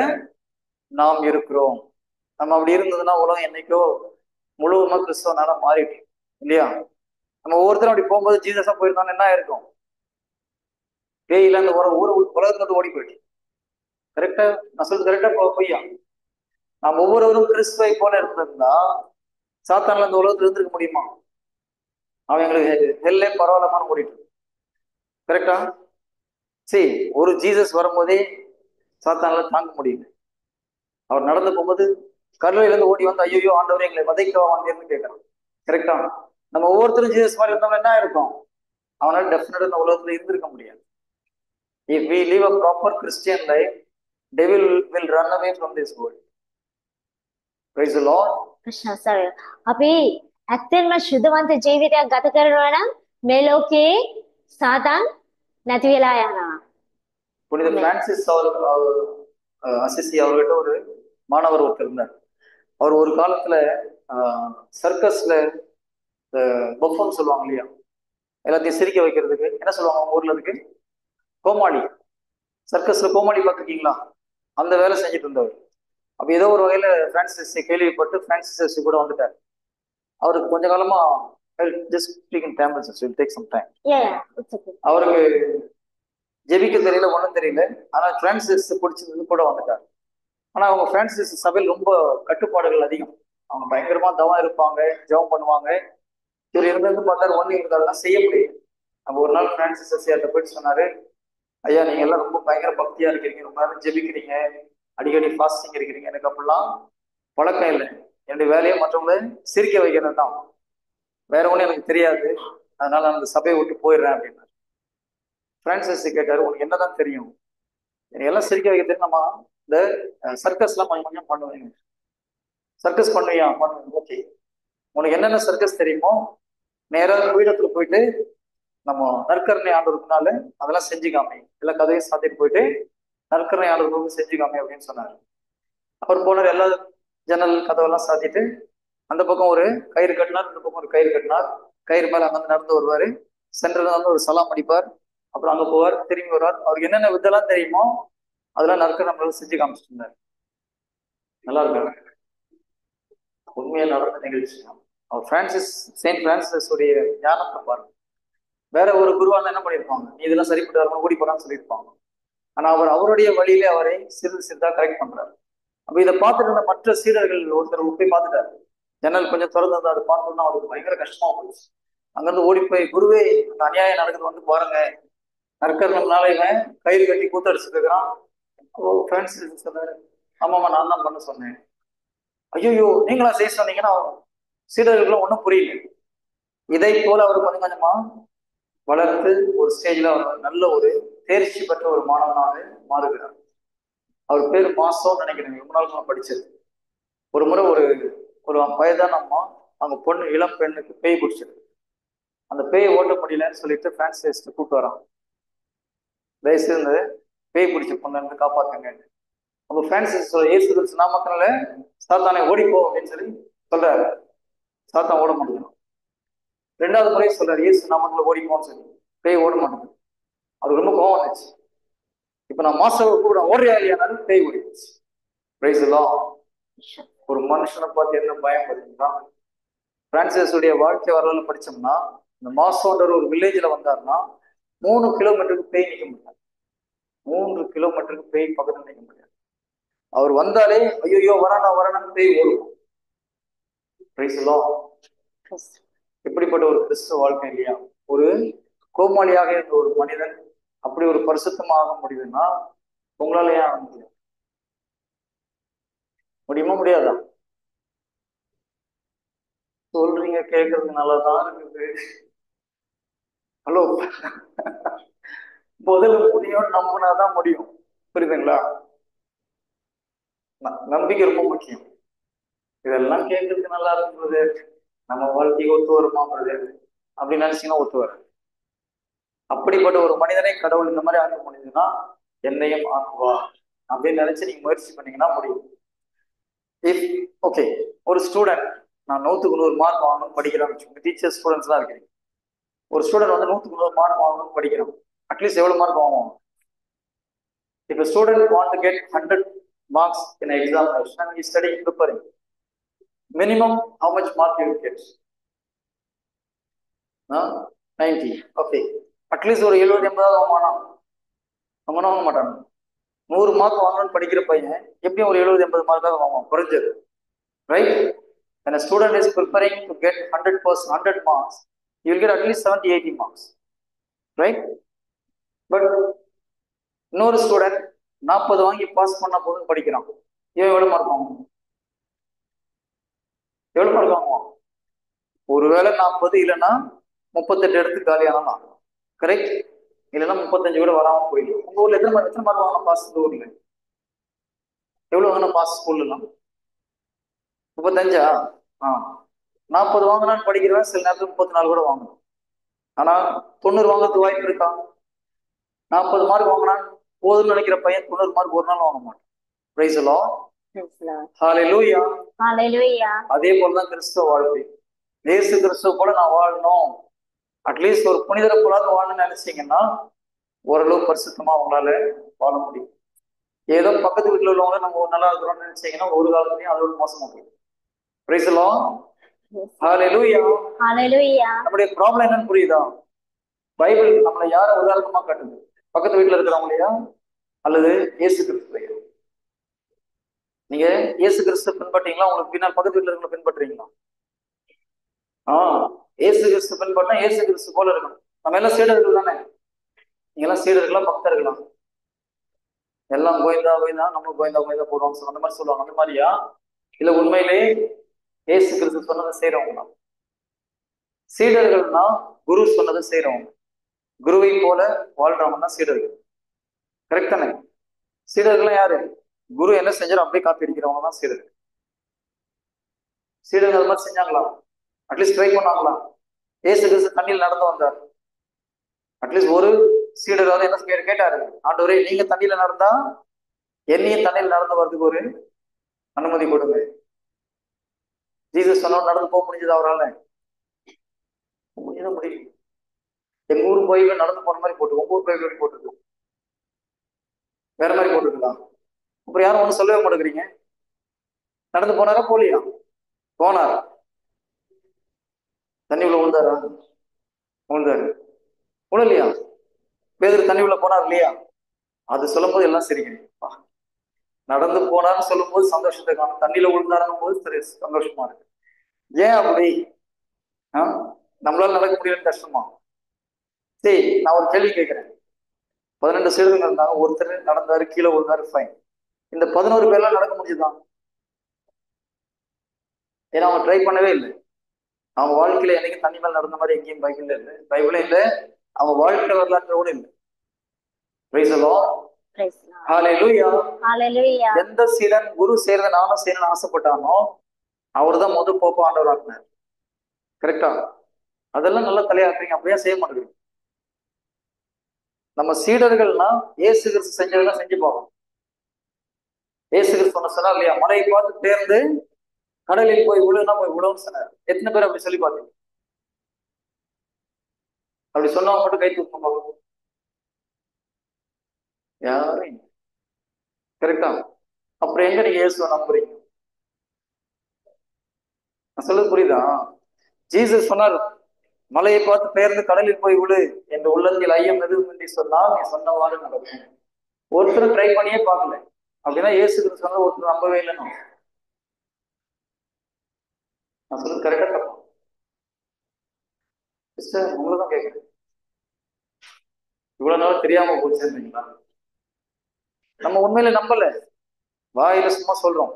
நாம் இருக்கிறோம். நம்ம அப்படி இருந்ததுன்னா உலகம் என்னைக்கோ முழுவதுமா கிறிஸ்தவனால மாறிட்டு இல்லையா? நம்ம ஒவ்வொருத்தரும் அப்படி போகும்போது ஜீசஸா போயிருந்தாலும் என்ன இருக்கும்? பேயில அந்த உலகத்துல ஓடி போயிட்டு. கரெக்டா? நான் சொல்றது கரெக்டா பொய்யா? நாம் ஒவ்வொருவரும் கிறிஸ்துவை போல இருந்திருந்தா சாத்தான்ல இந்த உலகத்துல இருந்திருக்க முடியுமா? அவன் எங்களுக்கு ஹெல்லே பரவாயில்லமான்னு ஓடிட்டு. கரெக்டா? சரி, ஒரு ஜீசஸ் வரும்போதே சாத்தான்ல தாங்க முடியல. அவர் நடந்து போகும்போது கருளையில இருந்து ஓடி வந்து ஐயோ ஆண்டவரே எங்களை வதைக்கவா வந்தேன்னு கேட்கறான். கரெக்டா? நம்ம ஒவ்வொருத்தரும் ஜீசஸ் மாதிரி இருந்தவங்க என்ன இருக்கும்? அவனால டெஃபினட்டா இந்த உலகத்துல இருந்திருக்க முடியாது. If we live a proper Christian life, devil will run away from this world. Praise the Lord. sorry. අපි ඇත්තෙන්ම ශුද්ධවන්ත ජීවිතයක් ගත කරනවා නම් මේ ලෝකේ සාතන් නැති වෙලා යනවා. புனித பிரான்சிஸ் அசிசி அவர்கிட்ட ஒரு மாணவர் ஒருத்தர் இருந்தார். அவர் ஒரு காலத்துல சர்க்கஸ்ல பஃபன் சொல்லுவாங்க இல்லையா, எல்லாத்தையும் சிரிக்க வைக்கிறதுக்கு என்ன சொல்லுவாங்க அவங்க ஊர்ல இருக்கு? கோமாளி. சர்க்கஸ்ல கோமாளி பார்த்துருக்கீங்களா? அந்த வேலை செஞ்சுட்டு இருந்தவர். அப்ப ஏதோ ஒரு வகையில பிரான்சிஸ் கேள்விப்பட்டு பிரான்சிஸ் கூட வந்துட்டார். அவருக்கு கொஞ்ச காலமா அவருக்கு ஜெபிக்க தெரியல, ஒண்ணும் தெரியல. ஆனா பிரான்சிஸ் பிடிச்சது கூட வந்துட்டார். ஆனா அவங்க பிரான்சிஸ் சபையில் ரொம்ப கட்டுப்பாடுகள் அதிகம். அவங்க பயங்கரமா தவம் இருப்பாங்க, ஜெபம் பண்ணுவாங்க. இவர் இருந்தது பார்த்தாரு, ஒண்ணு இருந்தாலும் செய்ய முடியும். அப்ப ஒரு நாள் பிரான்சிஸ் அசியார்ட்ட போயிட்டு சொன்னாரு, ஐயா நீங்க எல்லாம் ரொம்ப பயங்கர பக்தியா இருக்கிறீங்க, ரொம்ப நேரம் ஜெபிக்கிறீங்க, அடிக்கடி ஃபாஸ்டிங் இருக்கிறீங்க, எனக்கு அப்படிலாம் பழக்கம் இல்லை. என்னுடைய வேலையை மற்றவங்களை சிரிக்க வைக்கிறது தான், வேற ஒன்றும் எனக்கு தெரியாது, அதனால நான் அந்த சபையை விட்டு போயிடுறேன் அப்படின்னாரு. பிரான்சிஸ் கேட்டாரு, உனக்கு என்னதான் தெரியும்? எனக்கு எல்லாம் சிரிக்க வைக்க தெரியும், நம்ம இந்த சர்க்கஸ்லாம் கொஞ்சம் கொஞ்சம் பண்ணுவேன். சர்க்கஸ் பண்ணுவியா? பண்ணுவேன். ஓகே, உனக்கு என்னென்ன சர்க்கஸ் தெரியுமோ நேராக பீடத்துல போயிட்டு நம்ம நற்கருணை ஆண்டவருக்குனால அதெல்லாம் செஞ்சுக்காமே, எல்லா கதையும் சாத்திட்டு போயிட்டு நற்கருணை ஆண்டவருக்கு செஞ்சுக்காமே அப்படின்னு சொன்னாரு. அவர் போனார், எல்லா ஜன்னல் கதவெல்லாம் சாத்திட்டு அந்த பக்கம் ஒரு கயிறு கட்டினார், இந்த பக்கம் ஒரு கயிறு கட்டினார். கயிறு மேல அங்க நடந்து வருவாரு, சென்டர்ல வந்து ஒரு சலாம் அடிப்பார், அப்புறம் அங்க போவார், திரும்பி வருவார். அவருக்கு என்னென்ன விதெல்லாம் தெரியுமோ அதெல்லாம் நற்கருணை நம்மளால செஞ்சு காமிச்சிட்டு இருந்தாரு. நல்லா இருக்காங்க, உண்மையா நடந்த நிகழ்ச்சி. அவர் செயின்ட் பிரான்சிஸ் உடைய ஞானத்தை பாருங்க. வேற ஒரு குருவா என்ன பண்ணிருப்பாங்க, நீ இதெல்லாம் சரிப்பட்டு வரணும், ஓடி போறான்னு சொல்லியிருப்பாங்க. ஆனா அவர் அவருடைய வழியிலே அவரை சிறிது சிறிதா கரெக்ட் பண்றாரு. அப்ப இதை பார்த்துட்டு இருந்த மற்ற சீடர்கள் ஒருத்தர் போய் பார்த்துட்டாரு, ஜன்னல் கொஞ்சம் திறந்து அதை பார்த்தோம்னா அவருக்கு பயங்கர கஷ்டமா போயிடுச்சு. அங்கிருந்து ஓடி போய், குருவே அந்த அநியாயம் நடக்குது வந்து பாருங்க, நற்கருணம்னால இவன் கயிறு கட்டி கூத்தடிச்சுட்டு இருக்கிறான். பிரான்சிஸ் சொன்னாரு, ஆமாமா நான் தான் பண்ண சொன்னேன். ஐயோ நீங்களா செய்ய சொன்னீங்கன்னா சீடர்களும் ஒன்றும் புரியல. இதை போல அவர் கொஞ்சம் கொஞ்சமா வளர்த்து ஒரு ஸ்டேஜ்ல அவர் நல்ல ஒரு தேர்ச்சி பெற்ற ஒரு மாணவனாக மாறுகிறார். அவர் பேர் மாசோன்னு நினைக்கிறேன், ரொம்ப நாள் நான் படிச்சது. ஒரு முறை ஒரு வயதான அம்மா அவங்க பொண்ணு, இளம் பெண்ணுக்கு பேய் பிடிச்சிருக்கு. அந்த பேயை ஓட்ட முடியலன்னு சொல்லிட்டு பிரான்சிஸ் கூப்பிட்டு வரான், தயவுசெய்து பேய் பிடிச்ச பொண்ணு இருந்து காப்பாத்துங்க. அப்ப பிரான்சிஸ் இயேசு கிறிஸ்து நாமத்தினால சாத்தானை ஓடிப்போ அப்படின்னு சொல்லி சொல்றாரு. சாத்தான் ஓட மாட்டேங்கிறான். 2வது முறை சொல்றாரு, இயேசு நாமத்துல ஓடிப்போன்னு சொல்லி, பேய் ஓட மாட்டேங்குது. அது ரொம்ப கோவம் வந்துச்சு. இப்ப நான் மாஸ்டர் கூட ஓடுறியா இல்லையானாலும் பேய் ஓடிடுச்சு. பிரைஸ் எல்லாம் ஒரு மனுஷனை பார்த்து என்ன பயம் பார்த்தீங்கன்னா, பிரான்சிஸுடைய வாழ்க்கை வரலாறு படிச்சோம்னா, இந்த மாசோன்ற ஒரு வில்லேஜ்ல வந்தாருன்னா 3 கிலோமீட்டருக்கு பேய் நிக்க முடியாது. 3 கிலோமீட்டருக்கு பேய் பக்கத்துல நிக்க முடியாது. அவர் வந்தாலே ஐயோ வரானா வரானான்னு பேய் ஓடும். Praise the Lord. இப்படிப்பட்ட ஒரு கிறிஸ்துவ வாழ்க்கை இல்லையா? ஒரு கோமாளியாக இருந்த ஒரு மனிதன் அப்படி ஒரு பரிசுத்தமாக முடியுதுன்னா உங்களால ஏன் ஆக முடியும்? முடியுமா முடியாதா? சொல்றீங்க, கேட்கறது நல்லாதான் இருக்குது. ஹலோ, முதல்ல முடியும் நம்பினாதான் முடியும். புரியுதுங்களா? நம்பிக்கை ரொம்ப முக்கியம். இதெல்லாம் கேட்கறதுக்கு நல்லா இருக்குது, நம்ம வாழ்க்கைக்கு ஒத்து வருமாங்கிறது அப்படின்னு நினைச்சீங்கன்னா ஒத்து வர. அப்படிப்பட்ட ஒரு மனிதனை கடவுள் இந்த மாதிரி ஆக்க முடியுதுன்னா என்னையும் ஆக்குவா அப்படின்னு நினைச்சு நீங்க முயற்சி பண்ணீங்கன்னா முடியும். இஃப் ஓகே, ஒரு ஸ்டூடெண்ட் நான் 100க்கு 100 மார்க் வாங்கணும்னு படிக்கிறேன். டீச்சர் ஸ்டூடெண்ட்ஸ் தான் இருக்கிறீங்க. ஒரு ஸ்டூடெண்ட் வந்து 100க்கு 100 மார்க் வாங்கணும்னு படிக்கிறோம். அட்லீஸ்ட் எவ்வளவு மார்க் வாங்குவோம்? If a student want to get 100 marks in an examination and he is studying preparing, minimum how much mark you will get? 90. Okay. At least ஒரு 70-80 வாங்கினா வாங்க மாட்டாங்க. 100 மார்க் வாங்கணும்னு படிக்கிற பையன் எப்படியும் ஒரு 70-80 மார்க்காக வாங்குவான் குறைஞ்சது. Right? When a student is preparing to get 100%, 100 marks, you will get at least 70-80 marks. Right? But இன்னொரு ஸ்டூடெண்ட் 40 வாங்கி பாஸ் பண்ண போதுன்னு படிக்கிறான். இவன் எவ்வளவு மார்க் வாங்குவான்? எவ்வளவு மார்க் வாங்குவான்? ஒருவேளை 40 இல்லைன்னா 38 எடுத்து காலியானாலும் ஆகும். கரெக்ட்? இல்லைன்னா 35 கூட வராம போயிடும். உங்க ஊர்ல எத்தனை மார்க் வாங்கணும் பாஸ்? ஊர்ல எவ்வளவு வாங்கணும் பாஸ்? ஸ்கூல்லாம் 35. 40 வாங்கினான்னு படிக்கிறவன் சில நேரத்துக்கு 34 கூட வாங்கணும். ஆனா 90 வாங்குறதுக்கு வாய்ப்பு இருக்கா? 40 மார்க் வாங்கினா போதும்னு நினைக்கிற பையன் 90 மார்க் ஒரு நாள் வாங்க மாட்டான். Praise the lord. Hallelujah. Hallelujah. அதே போலதான் கிறிஸ்துவ வாழ்க்கை. இயேசு கிறிஸ்துவ போல நான் வாழணும், அட்லீஸ்ட் ஒரு புனிதரை போலாவது வாழணும்னு நினைச்சீங்கன்னா ஓரளவு பரிசுத்தமா உங்களால வாழ முடியும். ஏதோ பக்கத்து வீட்டுல உள்ளவங்க நம்ம நல்லா இருக்கிறோம்னு நினைச்சீங்கன்னா ஒரு காலத்துலயும் அதோட மோசமா போயிடும். Praise the lord. Hallelujah. Hallelujah. நம்முடைய ப்ராப்ளம் என்னன்னு புரியுதா? பைபிள் நம்மளை யார உதாரணமா காட்டுது? பக்கத்து வீட்டுல இருக்கிறவங்களையா அல்லது இயேசு கிறிஸ்துவையா? நீங்க இயேசு கிறிஸ்து பின்பற்றீங்களா? உங்களுக்கு பின்னால் பக்கத்து வீட்டுல இருக்கிற பின்பற்றுறீங்களா? இயேசு கிறிஸ்து பின்பற்றா இயேசு கிறிஸ்து போல இருக்கணும். நம்ம எல்லாம் சீடர்கள் தானே. நீங்க எல்லாம் சீடர்களா பக்தர்களா? எல்லாம் கோயந்தா கோயந்தா, நம்ம கோயந்தா கோயந்தா போடுவாங்க அந்த மாதிரி சொல்லுவாங்க. அந்த மாதிரியா இல்ல உண்மையிலே இயேசு கிறிஸ்து சொன்னதை செய்யறவங்களா? சீடர்கள்னா குரு சொன்னதை செய்யறவங்க, குருவை போல வாழ்றவங்க தான் சீடர்கள். கரெக்ட் தானே? சீடர்கள்லாம் யாரு? குரு என்ன செஞ்சாலும் அப்படியே காப்பி அடிக்கிறவங்க தான் சீடர்கள். சீடர்கள் அது மாதிரி செஞ்சாங்களா? அட்லீஸ்ட் ட்ரை பண்ணாங்களா? ஏசு கிறிஸ்து தண்ணியில் நடந்து வந்தார். அட்லீஸ்ட் ஒரு சீடராவது என்ன கேட்டாரு? ஆண்டவரே, நீங்க தண்ணியில நடந்தா என்னையும் தண்ணியில் நடந்து வரதுக்கு ஒரு அனுமதி கொடுங்க. ஜீசஸ் சொன்ன நடந்து போக முடிஞ்சது அவரால்? முடியும். எங்க ஊர் கோயில நடந்து போன மாதிரி போட்டு உங்க ஊர் கோயில் போட்டுருக்கோம், வேற மாதிரி போட்டுருக்கலாம். அப்புறம் யாரும் ஒன்றும் சொல்லவே மாட்டேங்கிறீங்க. நடந்து போனாரா போலியா? போனார். தண்ணி உள்ள விழுந்தாரா? விழுந்தாரு. விழலையா? பேதர் தண்ணி உள்ள போனார் இல்லையா? அது சொல்லும் போது எல்லாம் சரிங்க. நடந்து போனார்னு சொல்லும் போது சந்தோஷத்தை காணும், தண்ணியில விழுந்தாருன்னு போது சரி சந்தோஷமா இருக்கு. ஏன் அப்படி? நம்மளால நடக்க முடியலன்னு கஷ்டமா? சரி, நான் ஒரு கேள்வி கேட்கிறேன். 12 சீடர்கள் இருந்தாங்க, ஒருத்தர் நடந்தாரு, கீழே விழுந்தாரு, ஃபைன். இந்த 11 பேர்லாம் நடக்க முடியுதான்? ஏன்னா அவங்க ட்ரை பண்ணவே இல்லை. அவங்க வாழ்க்கையில என்னைக்கு தண்ணி மேல நடந்த மாதிரி எங்கேயும் பைபிள்ல இல்லை, பைபிளும் இல்லை, அவங்க வாழ்க்கை வரலாற்றோட இல்லை. Praise the lord. Hallelujah. Hallelujah. எந்த சீடன் குரு செய்யறத நானும் செய்யணும்னு ஆசைப்பட்டானோ அவர் தான் முதல் போப்ப ஆண்டவர் ஆக்குனார். கரெக்டா? அதெல்லாம் நல்லா தலையாக்குறீங்க, அப்படியே செய்ய மாட்டேங்குது. நம்ம சீடர்கள்னா இயேசு கிறிஸ்து செஞ்சதெல்லாம் செஞ்சு போவோம். இயேசு கிறிஸ்து சொன்னார் இல்லையா, மலையை பார்த்து தேர்ந்து கடலில் போய் விழுனா போய் விழுன்னு சொன்னார். எத்தனை பேர் அப்படி சொல்லி பார்த்தீங்க? அப்படி சொன்னவங்க மட்டும் கை தூக்கணும். யாரும். கரெக்டா? அப்புறம் எங்க நீங்க இயேசுவை நம்புறீங்க? நான் சொல்றது புரியுதா? ஜீசஸ் சொன்னார், மலையை பார்த்து பெயர்ந்து கடலில் போய் விடு என்ற உள்ளத்தில் ஐயம் எதுவும் என்று சொன்னால் நீ சொன்னவாறு நடக்கும். ஒருத்தர் ட்ரை பண்ணியே பார்க்கல அப்படின்னா இயேசு கிறிஸ்து சொன்னா ஒருத்தர் நம்பவே இல்லைன்னு நான் சொல்றது கரெக்டா தப்பா? சிஸ்டர் உங்களை தான் கேட்குறேன். இவ்வளவு நாள் தெரியாம போச்சுங்களா? நம்ம உண்மையில நம்பல, வாயில சும்மா சொல்றோம்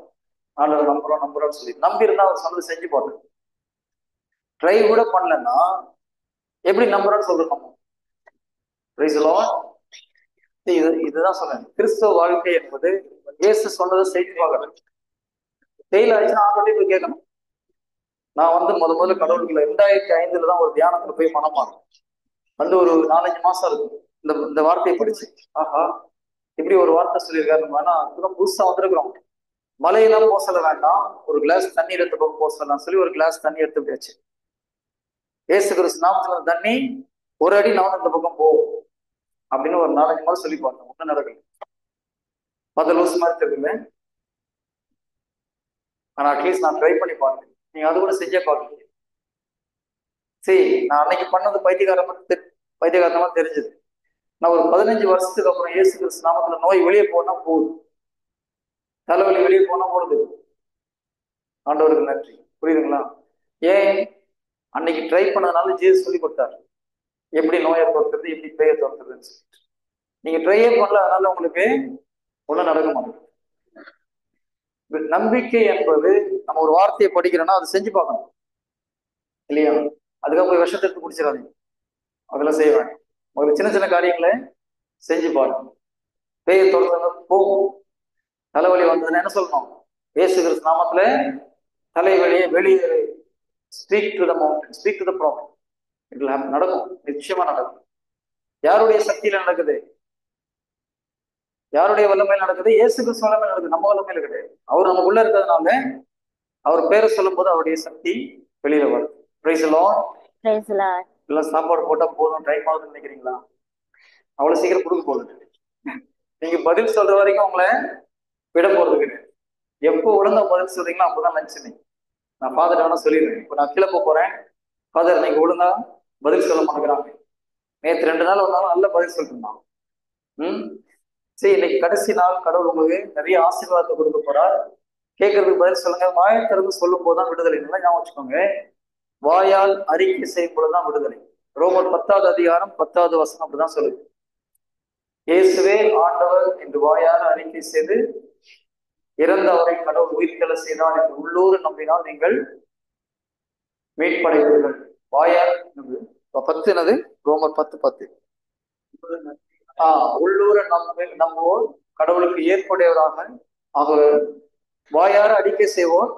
ஆண்டவர் நம்புறோம் நம்புறோம்னு சொல்லி. நம்பி இருந்தா அவர் சொன்னது செஞ்சு போட்டோம். ட்ரை கூட பண்ணலன்னா எப்படி நம்புறோம்னு சொல்றோம் நம்ம? இதுதான் சொன்னேன், கிறிஸ்தவ வாழ்க்கை என்பது இயேசு சொன்னதை செய்து பார்க்கணும். ஃபெயில் ஆயிடுச்சுன்னா ஆண்டவர்கிட்ட போய் கேட்கணும். நான் முதல்ல கடவுளுக்குள்ள 2005 தான் ஒரு தியானத்துல போய் மனமாறேன். ஒரு 4-5 மாசம் இருக்கும். இந்த வார்த்தையை படிச்சு, ஆஹா இப்படி ஒரு வார்த்தை சொல்லியிருக்காரு. வேணா அதுதான் புதுசா வந்திருக்கிறோம். மலையெல்லாம் போக சொல்ல வேண்டாம், ஒரு கிளாஸ் தண்ணி எடுத்து போக சொல்லலாம் சொல்லி ஒரு கிளாஸ் தண்ணி எடுத்து போயாச்சு. ஏசு கிறிஸ்து நாமத்துல தண்ணி ஒரு அடி நான் இந்த பக்கம் போகும் அப்படின்னு ஒரு 4-5 மாதம் சொல்லி பார்த்தேன். ஒன்றும் நடக்கல. லூஸ் மாதிரி தெரியல. ஆனா அட்லீஸ்ட் நான் ட்ரை பண்ணி பார்த்தேன். நீங்க அது கூட செஞ்சே பார்க்கல. சரி, நான் அன்னைக்கு பண்ணது பைத்தியகாரமா தெரிஞ்சது. நான் ஒரு 15 வருஷத்துக்கு அப்புறம் இயேசு கிறிஸ்து நாமத்துல நோய் வெளியே போனா போகுது, தலைவலி வெளியே போனா போடுது. ஆண்டவருக்கு நன்றி. புரியுதுங்களா? ஏன்? அன்னைக்கு ட்ரை பண்ணதுனால ஜீசஸ் சொல்லி கொடுத்தாரு எப்படி நோயை தோற்கிறது, எப்படி பேயை தோற்கிறதுன்னு சொல்லிட்டு. நீங்க ட்ரையே பண்ணல, அதனால உங்களுக்கு ஒன்றும் நடக்க மாட்டேங்குது. நம்பிக்கை என்பது நம்ம ஒரு வார்த்தையை படிக்கிறோம்னா அதை செஞ்சு பார்க்கணும் இல்லையா? அதுக்காக போய் விஷத்தை எடுத்து குடிச்சிடாதீங்க, அதெல்லாம் செய்ய வேண்டாம். உங்களுக்கு சின்ன சின்ன காரியங்களை செஞ்சு பாருங்க. பேயை தொடர்ந்து போகும். தலைவலி வந்ததுன்னா என்ன சொல்லணும்? இயேசு கிறிஸ்து நாமத்துல தலைவலியை வெளியே speak to the mountain, speak to the problem. இதுல நடக்கும், நிச்சயமா நடக்கும். யாருடைய சக்தியில நடக்குது? யாருடைய வல்லமையில நடக்குது? இயேசு கிறிஸ்து வல்லமையில நடக்குது, நம்ம வல்லமையில கிடையாது. அவர் நம்ம உள்ள இருக்கிறதுனால அவர் பேரை சொல்லும் போது அவருடைய சக்தி வெளியில வருது. Price the Lord. இல்ல சாப்பாடு போட்டா போதும், டைம் ஆகுதுன்னு நினைக்கிறீங்களா? அவ்வளவு சீக்கிரம் கொடுக்க போகுது. நீங்க பதில் சொல்ற வரைக்கும் உங்களை விட போறது கிடையாது. எப்போ ஒழுங்கா பதில் சொல்றீங்களோ அப்பதான் நினைச்சு. நான் ஃபாதர் வேணா சொல்லிடுறேன். இப்போ நான் கீழே போறேன், ஃபாதர் நீங்க ஒழுங்கா பதில் சொல்ல மாட்டேங்கிறாங்க. நேற்று 2 நாள் வந்தாலும் நல்ல பதில் சொல்லிருந்தான். சரி, இன்னைக்கு கடைசி நாள் கடவுள் உங்களுக்கு நிறைய ஆசீர்வாதத்தை கொடுக்க போறார். கேட்கறதுக்கு பதில் சொல்லுங்க. வாயை திறந்து சொல்லும் போதுதான் விடுதலை. நல்லா ஞாபகம் வச்சுக்கோங்க, வாயால் அறிக்கை செய்யும் போதுதான் விடுதலை. ரோமர் 10வது அதிகாரம் 10வது வசனம் அப்படிதான் சொல்லுது. இயேசுவே ஆண்டவர் என்று வாயால் அறிக்கை செய்து இறந்தவரை கடவுள் உயிர்த்தெழ செய்தார் என்று உள்ளூர் நம்பினால் நீங்கள் மீட்படைவீர்கள். வாயால் 10 ரோமர் 10:10. உள்ளூர நம்புவோர் கடவுளுக்கு ஏற்புடையவராக ஆக வாயார அறிக்கை செய்வோர்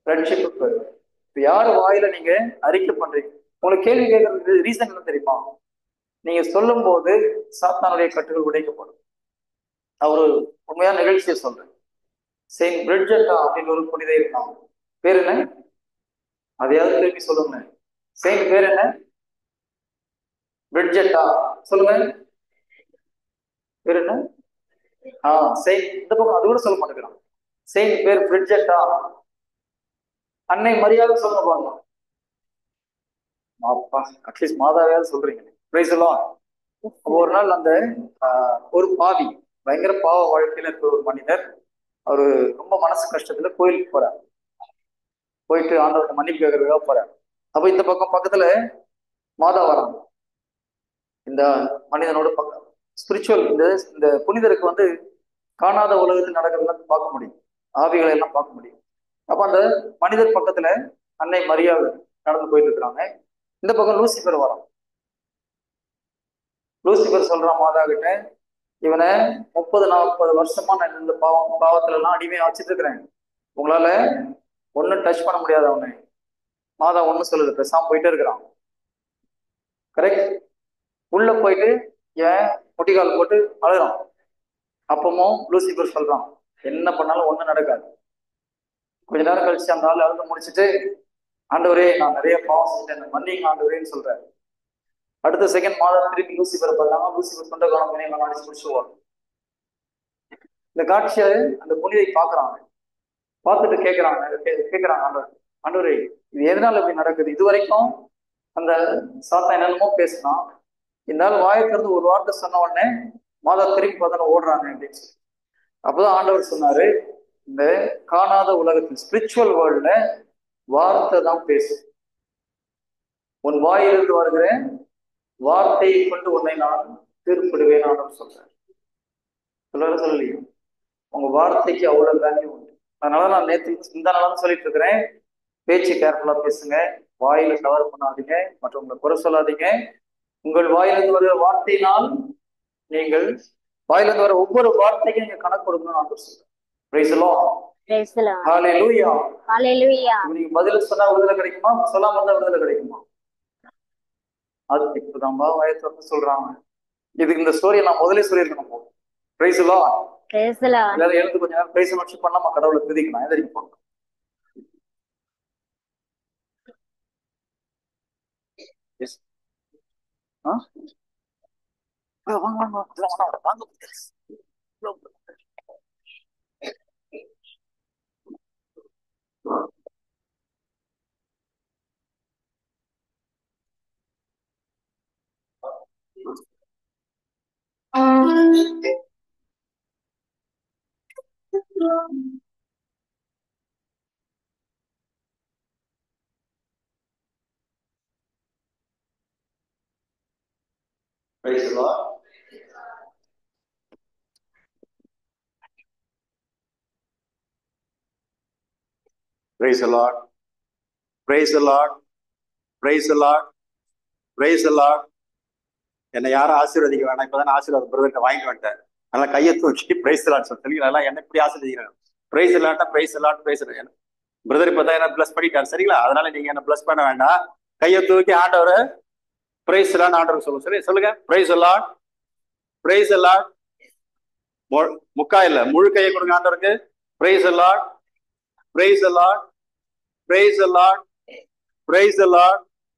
ரட்சிப்பு பெறுவோர். இப்ப யாரு வாயில நீங்க அறிக்கை பண்றீங்க? உங்களுக்கு கேள்வி கேட்கறதுக்கு ரீசன் என்ன தெரியுமா? நீங்க சொல்லும் போது சாத்தானுடைய கட்டுகள் உடைக்கப்படும். நான் ஒரு உண்மையான நிகழ்ச்சியை சொல்றேன். செயின்ட் பிரிட்ஜெட்டா அப்படின்னு ஒரு புனித இருக்காங்க. பேர் என்ன? அதையாவது திருப்பி சொல்லுங்க. செயின்ட் பேர் என்ன? பிரிட்ஜெட்டா சொல்லுங்க. பேர் என்ன? செயின்ட். இந்த பக்கம் அது கூட சொல்ல மாட்டேங்கிறான். செயின்ட் பேர் பிரிட்ஜெட்டா. அன்னை மரியாதை சொல்ல பாருங்க. அட்லீஸ்ட் மாதாவையாவது சொல்றீங்க. Price the Lord. ஒரு நாள் அந்த ஒரு பாவி, பயங்கர பாவ வாழ்க்கையில இருக்கிற ஒரு மனிதர், அவரு ரொம்ப மனசு கஷ்டத்துல கோயிலுக்கு போறார். போயிட்டு ஆண்டவர்கிட்ட மன்னிப்பு கேட்கறதுக்காக போறார். அப்ப இந்த பக்கம் பக்கத்துல மாதா வராங்க. இந்த மனிதனோட பக்கம் ஸ்பிரிச்சுவல், இந்த புனிதருக்கு காணாத உலகத்தில் நடக்கிறதெல்லாம் பார்க்க முடியும், ஆவிகளை எல்லாம் பார்க்க முடியும். அப்ப அந்த மனிதர் பக்கத்துல அன்னை மரியாதை நடந்து போயிட்டு இருக்கிறாங்க. இந்த பக்கம் லூசிபர் வரான். லூசிபர் சொல்றான் மாதா கிட்ட, இவனை 30-40 வருஷமா நான் இந்த பாவத்துல எல்லாம் அடிமையா வச்சுட்டு இருக்கிறேன், உங்களால ஒன்னும் டச் பண்ண முடியாது அவனை. மாதா ஒன்னும் சொல்லுது, பேசாம போயிட்டே இருக்கிறான். கரெக்ட். உள்ள போயிட்டு ஏன் முட்டிக்கால் போட்டு அழுகிறான். அப்பமும் லூசிபர் சொல்றான், என்ன பண்ணாலும் ஒண்ணும் நடக்காது. கொஞ்ச நேரம் கழிச்சு அந்த ஆள் அழுது முடிச்சுட்டு, ஆண்டவரே நான் நிறைய பாவம் செஞ்சேன், மன்னிங்க ஆண்டவரேன்னு சொல்றாரு. அடுத்த செகண்ட் மாதா திருப்பி லூசிபர் பண்ணாங்க. லூசிபர் சொந்த காலம் அடிச்சு முடிச்சுவாங்க. இந்த காட்சியை அந்த புனிதை பாக்குறாங்க. பார்த்துட்டு கேட்கிறாங்க ஆண்டவர், ஆண்டவரே இது எதனால இப்படி நடக்குது? இது வரைக்கும் அந்த சாத்தான் என்னென்னமோ பேசினான், இருந்தாலும் வாயை திறந்து ஒரு வார்த்தை சொன்ன உடனே மாதா திரும்பி பார்த்தா ஓடுறாங்க அப்படின்னு சொல்லி. அப்பதான் ஆண்டவர் சொன்னாரு, இந்த காணாத உலகத்தில் ஸ்பிரிச்சுவல் வேர்ல்ட்ல வார்த்தை தான் பேசு. உன் வாயிலிருந்து வருகிற வார்த்தையை கொண்டு உன்னை நான் தீர்ப்பிடுவேன் ஆண்டவர் சொல்றேன். சொல்லலையும் உங்க வார்த்தைக்கு அவ்வளவு வேல்யூ உண்டு. அதனால நான் நேற்று இந்த நாளும் சொல்லிட்டு இருக்கிறேன், பேச்சு கேர்ஃபுல்லா பேசுங்க, வாயில கவர் பண்ணாதீங்க, மற்றவங்களை குறை சொல்லாதீங்க. உங்கள் வாயிலிருந்து வருகிற வார்த்தையினால் நீங்கள் வாயிலிருந்து வர ஒவ்வொரு வார்த்தைக்கும் நீங்க கணக்கு கொடுக்கணும்னு ஆண்டவர் சொல்றேன். Praise the lord. Hallelujah. Hallelujah. நீங்க பதில் சொன்னா விடுதலை கிடைக்குமா? சொல்லாம இருந்தா விடுதலை கிடைக்குமா? அது இப்பதான்பா வாயை திறந்து சொல்றாங்க. இதுக்கு இந்த ஸ்டோரியை நான் முதலே சொல்லியிருக்கணும் போது. Price the Lord. Price the Lord. எல்லாரும் எழுந்து கொஞ்ச நேரம் பிரைஸ் வர்ஷிப் பண்ணாம கடவுளை துதிக்கலாம். எதிரிக்கு போங்க. எஸ். வாங்க வாங்க வாங்க வாங்க. Praise the Lord. Praise the Lord. Praise the Lord. Praise the Lord. Praise the Lord. என்னை யாரும் ஆசீர்வதிக்க வேணாம். இப்பதான் ஆசீர்வாதம் பிரதர்கிட்ட வாங்கிட்டு வந்துட்டேன். நல்லா கையை தூக்கி பிரைஸ் தி லார்ட் சொல்லி நல்லா என்ன இப்படி ஆசீர்வதிக்கிறேன். Price the Lord, price the Lord, price the Lord. Brother இப்பதான் என்ன பிளஸ் பண்ணிட்டாரு, சரிங்களா? அதனால நீங்க என்ன பிளஸ் பண்ண வேண்டாம். கையை தூக்கி ஆண்டவர் பிரைஸ் தி லார்ட் ஆண்டவர் சொல்லுங்க. Price the Lord, price the Lord. முக்கா இல்ல, முழு கையை கொடுங்க ஆண்டவருக்கு. Price the Lord, price the Lord, price the Lord, price the Lord,